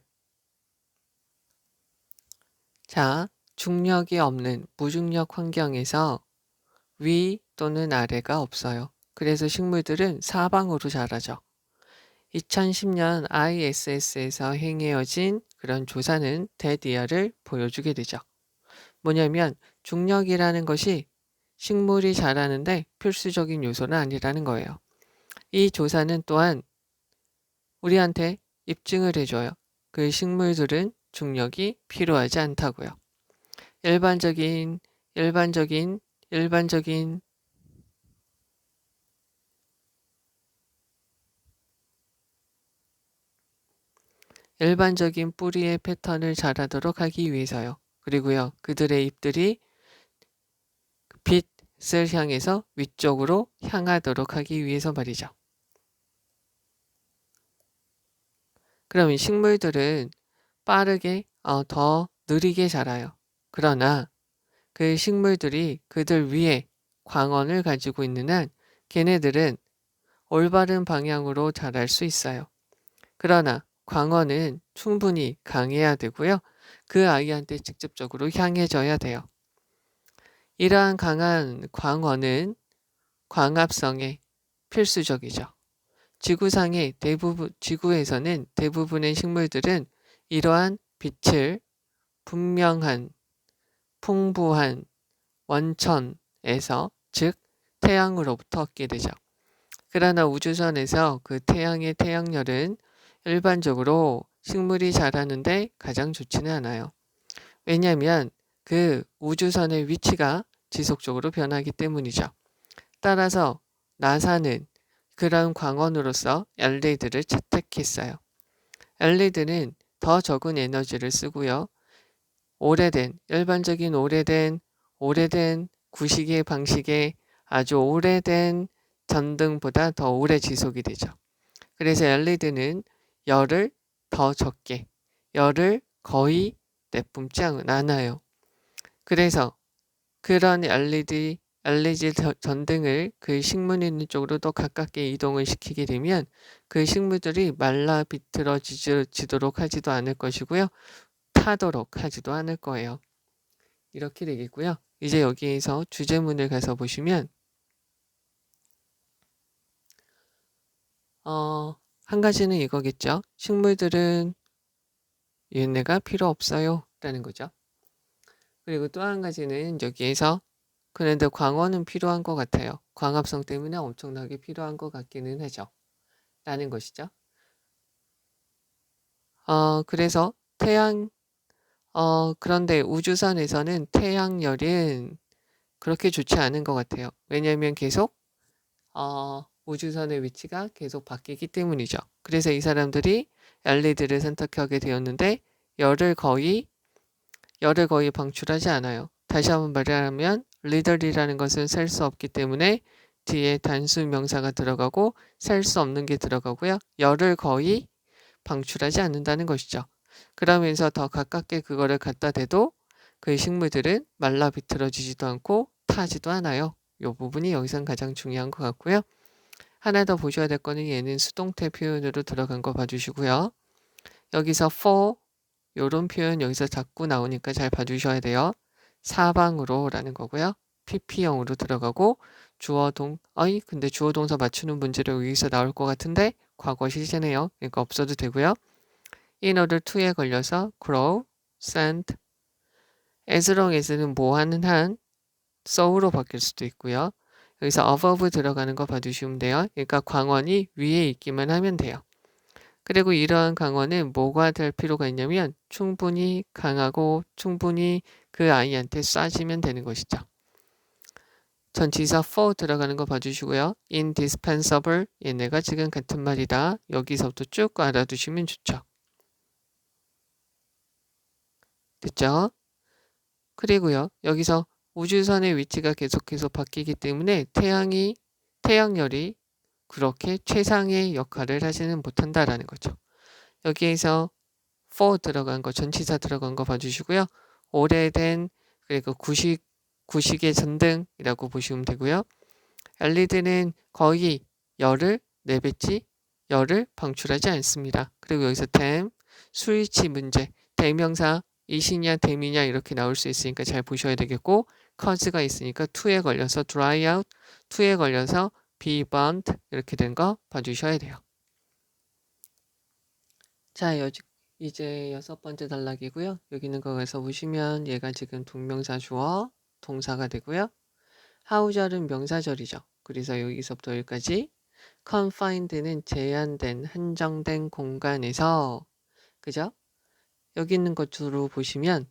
중력이 없는 무중력 환경에서 위 또는 아래가 없어요. 그래서 식물들은 사방으로 자라죠. 2010년 ISS에서 행해진 그런 조사는 대디아를 보여주게 되죠. 뭐냐면 중력이라는 것이 식물이 자라는데 필수적인 요소는 아니라는 거예요. 이 조사는 또한 우리한테 입증을 해줘요. 그 식물들은 중력이 필요하지 않다고요. 일반적인 뿌리의 패턴을 잘하도록 하기 위해서요. 그리고요, 그들의 잎들이 빛을 향해서 위쪽으로 향하도록 하기 위해서 말이죠. 그럼 이 식물들은 빠르게, 더 느리게 자라요. 그러나 그 식물들이 그들 위에 광원을 가지고 있는 한 걔네들은 올바른 방향으로 자랄 수 있어요. 그러나 광원은 충분히 강해야 되고요. 그 아이한테 직접적으로 향해져야 돼요. 이러한 강한 광원은 광합성에 필수적이죠. 지구에서는 대부분의 식물들은 이러한 빛을 분명한, 풍부한 원천에서, 즉 태양으로부터 얻게 되죠. 그러나 우주선에서 그 태양의 태양열은 일반적으로 식물이 자라는데 가장 좋지는 않아요. 왜냐하면 그 우주선의 위치가 지속적으로 변하기 때문이죠. 따라서 나사는 그런 광원으로서 LED를 채택했어요. LED는 더 적은 에너지를 쓰고요. 일반적인 오래된 구시계 방식의 아주 오래된 전등보다 더 오래 지속이 되죠. 그래서 LED는 열을 더 적게, 열을 거의 내뿜지 않아요. 그래서 그런 LED 전등을 그 식물 있는 쪽으로 더 가깝게 이동을 시키게 되면 그 식물들이 말라 비틀어지도록 하지도 않을 것이고요. 타도록 하지도 않을 거예요. 이렇게 되겠고요. 이제 여기에서 주제문을 가서 보시면 한 가지는 이거겠죠. 식물들은 얘네가 필요 없어요 라는 거죠. 그리고 또 한 가지는 여기에서 그런데 광원은 필요한 것 같아요. 광합성 때문에 엄청나게 필요한 것 같기는 하죠. 라는 것이죠. 그래서 그런데 우주선에서는 태양열은 그렇게 좋지 않은 것 같아요. 왜냐하면 계속 우주선의 위치가 계속 바뀌기 때문이죠. 그래서 이 사람들이 LED를 선택하게 되었는데 열을 거의 방출하지 않아요. 다시 한번 말하면 리들이라는 것은 셀 수 없기 때문에 뒤에 단수 명사가 들어가고 셀 수 없는 게 들어가고요. 열을 거의 방출하지 않는다는 것이죠. 그러면서 더 가깝게 그거를 갖다 대도 그 식물들은 말라 비틀어지지도 않고 타지도 않아요. 이 부분이 여기선 가장 중요한 것 같고요. 하나 더 보셔야 될 거는 얘는 수동태 표현으로 들어간 거 봐주시고요. 여기서 for 요런 표현 여기서 자꾸 나오니까 잘 봐주셔야 돼요. 사방으로 라는 거고요. PP형으로 들어가고 근데 주어 동사 맞추는 문제로 여기서 나올 것 같은데 과거 시제네요. 그러니까 없어도 되고요. in order to에 걸려서 grow, send, as long as는 뭐 하는 한 so로 바뀔 수도 있고요. 여기서 above 들어가는 거 봐주시면 돼요. 그러니까 광원이 위에 있기만 하면 돼요. 그리고 이러한 강원은 뭐가 될 필요가 있냐면 충분히 강하고 충분히 그 아이한테 쏴지면 되는 것이죠. 전치사 for 들어가는 거 봐주시고요. indispensable 얘네가 지금 같은 말이다. 여기서부터 쭉 알아두시면 좋죠. 됐죠? 그리고요. 여기서 우주선의 위치가 계속해서 바뀌기 때문에 태양열이 그렇게 최상의 역할을 하지는 못한다라는 거죠. 여기에서 for 들어간 거, 전치사 들어간 거 봐주시고요. 오래된 그리고 구식의 전등이라고 보시면 되고요. LED는 거의 열을 내뱉지 열을 방출하지 않습니다. 그리고 여기서 스위치 문제, 대명사 이시냐 댐이냐 이렇게 나올 수 있으니까 잘 보셔야 되겠고 cause가 있으니까 to에 걸려서 dry out, to에 걸려서 be burnt 이렇게 된 거 봐주셔야 돼요. 자, 이제 6번째 단락이고요. 여기 있는 거에서 보시면 얘가 지금 동명사 주어 동사가 되고요. 하우절은 명사절이죠. 그래서 여기서부터 여기까지 confined는 제한된 한정된 공간에서 그죠? 여기 있는 것으로 보시면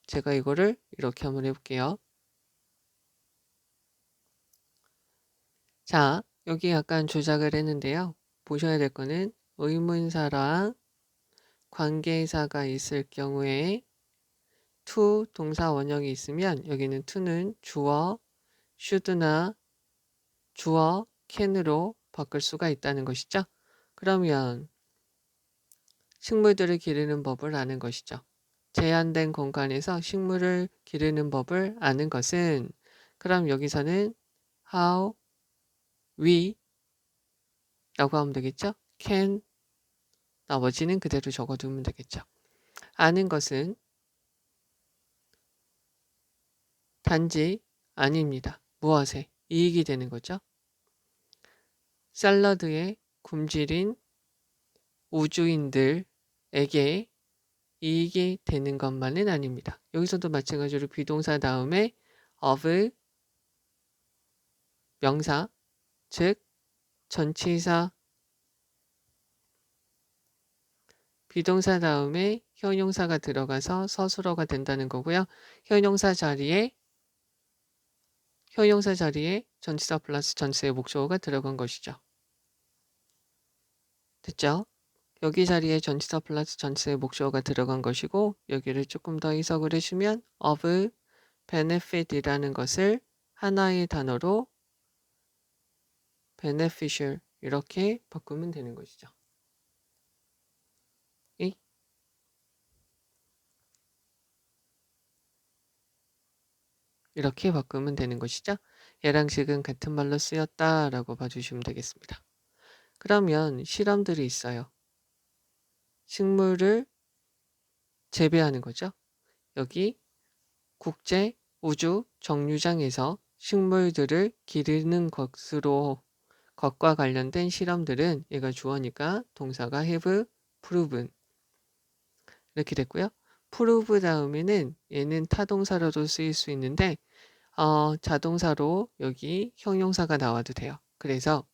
제가 이거를 이렇게 한번 해볼게요. 자, 여기 약간 조작을 했는데요. 보셔야 될 거는 의문사랑 관계사가 있을 경우에 to 동사 원형이 있으면 여기는 to는 주어 should나 주어 can으로 바꿀 수가 있다는 것이죠. 그러면 식물들을 기르는 법을 아는 것이죠. 제한된 공간에서 식물을 기르는 법을 아는 것은 그럼 여기서는 how we 라고 하면 되겠죠. can 나머지는 그대로 적어두면 되겠죠. 아는 것은 단지 아닙니다. 무엇에 이익이 되는 거죠. 샐러드에 굶주린 우주인들에게 이익이 되는 것만은 아닙니다. 여기서도 마찬가지로 비동사 다음에 of 명사, 즉 전치사 비동사 다음에 형용사가 들어가서 서술어가 된다는 거고요. 형용사 자리에 전치사 플러스 전치사의 목적어가 들어간 것이죠. 됐죠? 여기 자리에 전치사 플러스 전치사의 목적어가 들어간 것이고 여기를 조금 더 해석을 해주면 of benefit이라는 것을 하나의 단어로 beneficial 이렇게 바꾸면 되는 것이죠. 이렇게 바꾸면 되는 것이죠. 얘랑식은 같은 말로 쓰였다라고 봐주시면 되겠습니다. 그러면 실험들이 있어요. 식물을 재배하는 거죠. 여기 국제 우주 정류장에서 식물들을 기르는 것과 관련된 실험들은 얘가 주어니까 동사가 have proven 이렇게 됐고요. prove 다음에는 얘는 타동사로도 쓰일 수 있는데 자동사로 여기 형용사가 나와도 돼요. 그래서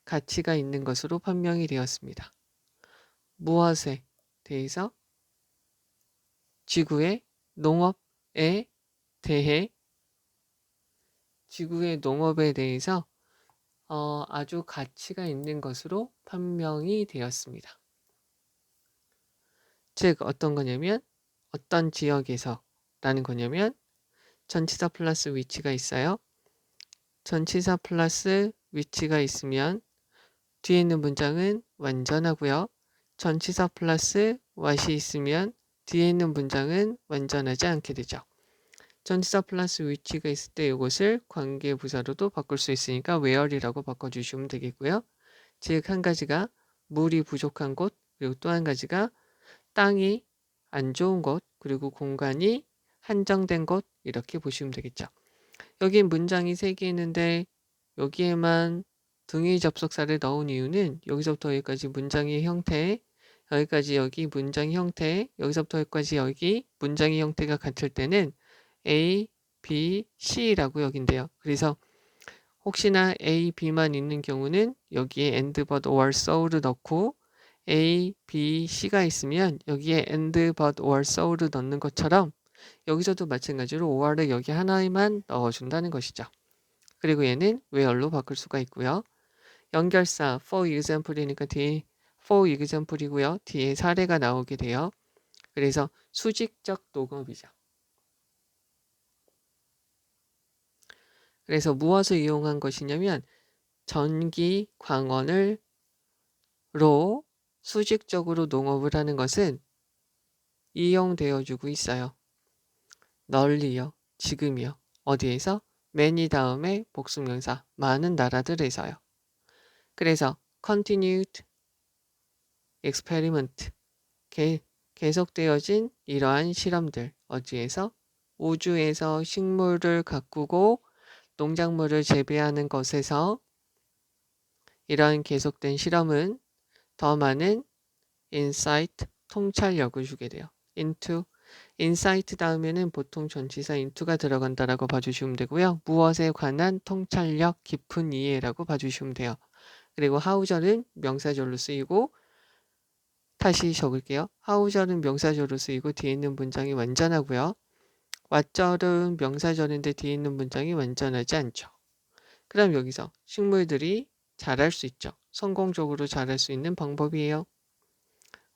가치가 있는 것으로 판명이 되었습니다. 무엇에 대해서? 지구의 농업에 대해 지구의 농업에 대해서 아주 가치가 있는 것으로 판명이 되었습니다. 즉 어떤 거냐면 어떤 지역에서 라는 거냐면 전치사 플러스 위치가 있어요. 전치사 플러스 위치가 있으면 뒤에 있는 문장은 완전하고요. 전치사 플러스 what이 있으면 뒤에 있는 문장은 완전하지 않게 되죠. 전치사 플러스 위치가 있을 때 이것을 관계부사로도 바꿀 수 있으니까 where이라고 바꿔주시면 되겠고요. 즉 한 가지가 물이 부족한 곳, 그리고 또 한 가지가 땅이 안 좋은 곳, 그리고 공간이 한정된 곳 이렇게 보시면 되겠죠. 여기 문장이 3개 있는데 여기에만 등위 접속사를 넣은 이유는 여기서부터 여기까지 문장의 형태, 여기까지 여기 문장의 형태, 여기서부터 여기까지 여기 문장의 형태가 같을 때는 A, B, C라고 여긴대요. 그래서 혹시나 A, B만 있는 경우는 여기에 and, but, or, so를 넣고 A, B, C가 있으면 여기에 and, but, or, so를 넣는 것처럼 여기서도 마찬가지로 or를 여기 하나에만 넣어준다는 것이죠. 그리고 얘는 where로 바꿀 수가 있고요. 연결사 for example이니까 뒤에 for example이고요. 뒤에 사례가 나오게 돼요. 그래서 수직적 농업이죠. 그래서 무엇을 이용한 것이냐면 전기 광원으로 수직적으로 농업을 하는 것은 이용되어 주고 있어요. 널리요. 지금이요. 어디에서? many 다음에 복수명사 많은 나라들에서요. 그래서 continued experiment 계속되어진 이러한 실험들 어디에서? 우주에서 식물을 가꾸고 농작물을 재배하는 것에서 이러한 계속된 실험은 더 많은 insight 통찰력을 주게 돼요. into insight 다음에는 보통 전치사 into가 들어간다라고 봐주시면 되고요. 무엇에 관한 통찰력 깊은 이해라고 봐주시면 돼요. 그리고 how절은 명사절로 쓰이고 다시 적을게요. how절은 명사절로 쓰이고 뒤에 있는 문장이 완전하고요. what절은 명사절인데 뒤에 있는 문장이 완전하지 않죠. 그럼 여기서 식물들이 자랄 수 있죠. 성공적으로 자랄 수 있는 방법이에요.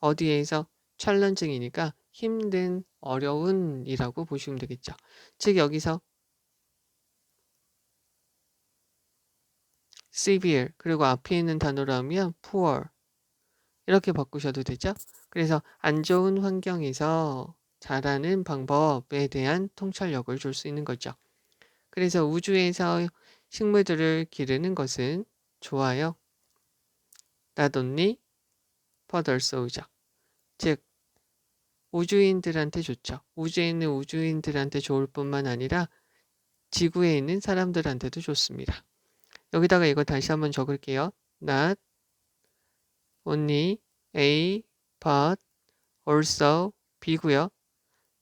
어디에서? 챌린징이니까 힘든, 어려운 이라고 보시면 되겠죠. 즉 여기서 severe 그리고 앞에 있는 단어로 하면 poor 이렇게 바꾸셔도 되죠. 그래서 안 좋은 환경에서 자라는 방법에 대한 통찰력을 줄 수 있는 거죠. 그래서 우주에서 식물들을 기르는 것은 좋아요. Not only but also죠. 즉 우주인들한테 좋죠. 우주에 있는 우주인들한테 좋을 뿐만 아니라 지구에 있는 사람들한테도 좋습니다. 여기다가 이거 다시 한번 적을게요. not only A, but also B고요.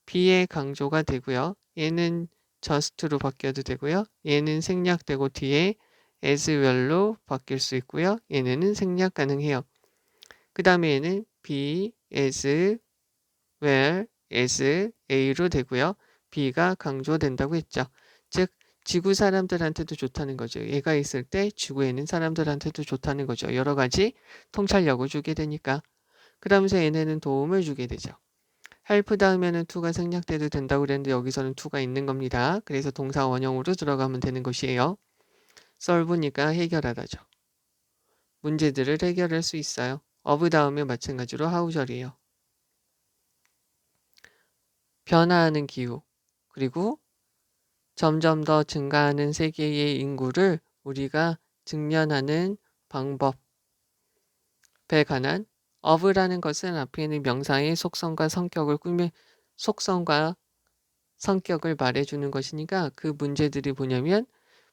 B의 강조가 되고요. 얘는 just로 바뀌어도 되고요. 얘는 생략되고 뒤에 as well로 바뀔 수 있고요. 얘네는 생략 가능해요. 그 다음에 얘는 be as well as A로 되고요. B가 강조된다고 했죠. 즉 지구 사람들한테도 좋다는 거죠. 얘가 있을 때 지구에 있는 사람들한테도 좋다는 거죠. 여러 가지 통찰력을 주게 되니까. 그러면서 얘네는 도움을 주게 되죠. help 다음에는 to가 생략돼도 된다고 그랬는데 여기서는 to가 있는 겁니다. 그래서 동사 원형으로 들어가면 되는 것이에요. solve니까 해결하다죠. 문제들을 해결할 수 있어요. of 다음에 마찬가지로 how절이에요. 변화하는 기후 그리고 점점 더 증가하는 세계의 인구를 우리가 직면하는 방법에 관한 of라는 것은 앞에 있는 명사의 속성과 성격을 말해주는 것이니까 그 문제들이 뭐냐면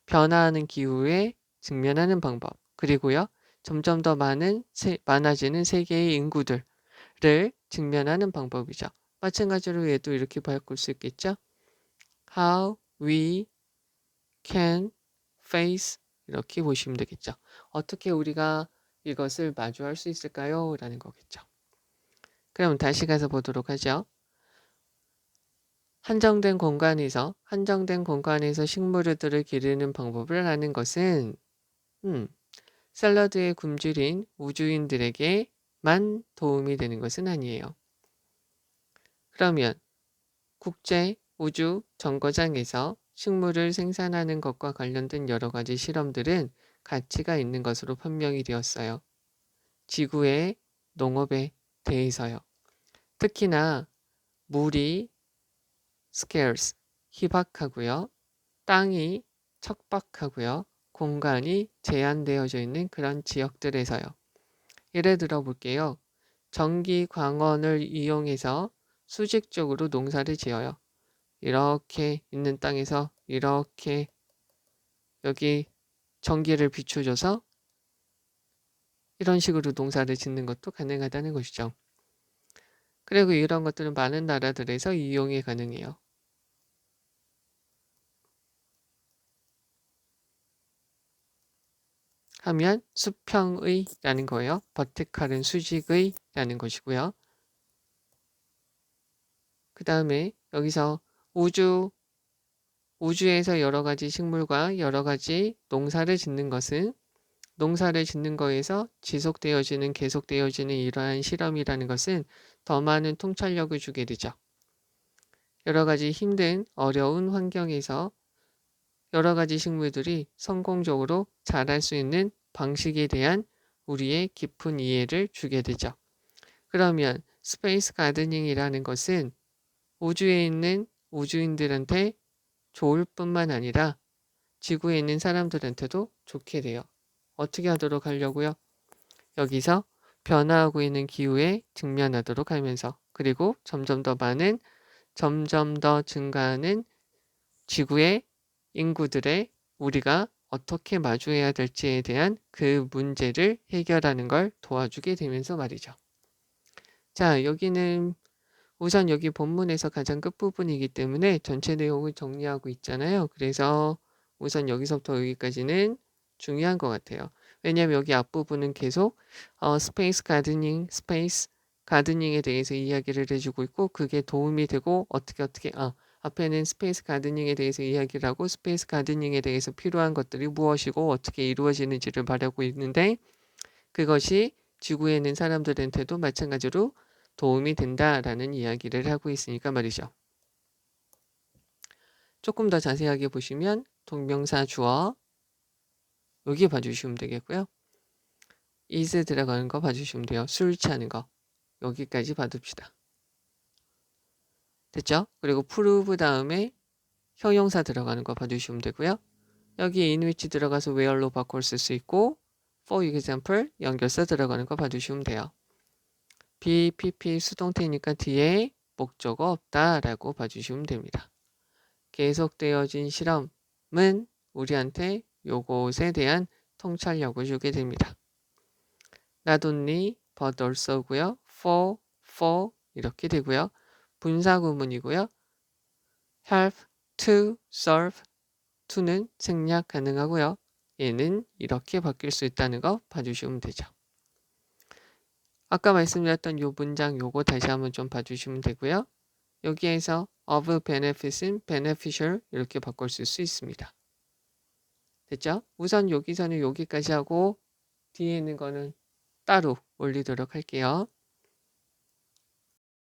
변화하는 기후에 직면하는 방법 그리고요 점점 더 많아지는 세계의 인구들을 직면하는 방법이죠. 마찬가지로 얘도 이렇게 바꿀 수 있겠죠. How we can face 이렇게 보시면 되겠죠. 어떻게 우리가 이것을 마주할 수 있을까요? 라는 거겠죠. 그럼 다시 가서 보도록 하죠. 한정된 공간에서 식물들을 기르는 방법을 하는 것은 샐러드의 굶주린 우주인들에게만 도움이 되는 것은 아니에요. 그러면 국제 우주 정거장에서 식물을 생산하는 것과 관련된 여러 가지 실험들은 가치가 있는 것으로 판명이 되었어요. 지구의 농업에 대해서요. 특히나 물이 scarce, 희박하고요. 땅이 척박하고요. 공간이 제한되어져 있는 그런 지역들에서요. 예를 들어 볼게요. 전기 광원을 이용해서 수직적으로 농사를 지어요. 이렇게 있는 땅에서 이렇게 여기 전기를 비춰줘서 이런 식으로 농사를 짓는 것도 가능하다는 것이죠. 그리고 이런 것들은 많은 나라들에서 이용이 가능해요. 하면 수평의라는 거예요. 버티컬은 수직의라는 것이고요. 그 다음에 여기서 우주에서 여러 가지 식물과 여러 가지 농사를 짓는 것은 농사를 짓는 거에서 계속되어지는 이러한 실험이라는 것은 더 많은 통찰력을 주게 되죠. 여러 가지 힘든 어려운 환경에서 여러 가지 식물들이 성공적으로 자랄 수 있는 방식에 대한 우리의 깊은 이해를 주게 되죠. 그러면 스페이스 가드닝이라는 것은 우주에 있는 우주인들한테 좋을 뿐만 아니라 지구에 있는 사람들한테도 좋게 돼요. 어떻게 하도록 하려고요? 여기서 변화하고 있는 기후에 직면하도록 하면서 그리고 점점 더 증가하는 지구의 인구들의 우리가 어떻게 마주해야 될지에 대한 그 문제를 해결하는 걸 도와주게 되면서 말이죠. 자, 여기는 우선 여기 본문에서 가장 끝부분이기 때문에 전체 내용을 정리하고 있잖아요. 그래서 우선 여기서부터 여기까지는 중요한 것 같아요. 왜냐하면 여기 앞부분은 계속 스페이스 가드닝에 대해서 이야기를 해주고 있고 그게 도움이 되고 앞에는 스페이스 가드닝에 대해서 이야기를 하고 스페이스 가드닝에 대해서 필요한 것들이 무엇이고 어떻게 이루어지는지를 말하고 있는데 그것이 지구에 있는 사람들한테도 마찬가지로 도움이 된다라는 이야기를 하고 있으니까 말이죠. 조금 더 자세하게 보시면 동명사 주어 여기 봐주시면 되겠고요. is 들어가는 거 봐주시면 돼요. 술 취하는 거 여기까지 봐둡시다. 됐죠? 그리고 prove 다음에 형용사 들어가는 거 봐주시면 되고요. 여기 in which 들어가서 where로 바꿀 수 있고 for example 연결사 들어가는 거 봐주시면 돼요. BPP 수동태니까 뒤에 목적어 없다라고 봐주시면 됩니다. 계속되어진 실험은 우리한테 요것에 대한 통찰력을 주게 됩니다. not only but also고요. for 이렇게 되고요. 분사 구문이고요. help, to, serve, to는 생략 가능하고요. 얘는 이렇게 바뀔 수 있다는 거 봐주시면 되죠. 아까 말씀드렸던 요 문장 요거 다시 한번 좀 봐주시면 되고요. 여기에서 of benefit은 beneficial 이렇게 바꿀 수 있습니다. 됐죠? 우선 여기서는 여기까지 하고 뒤에 있는 거는 따로 올리도록 할게요.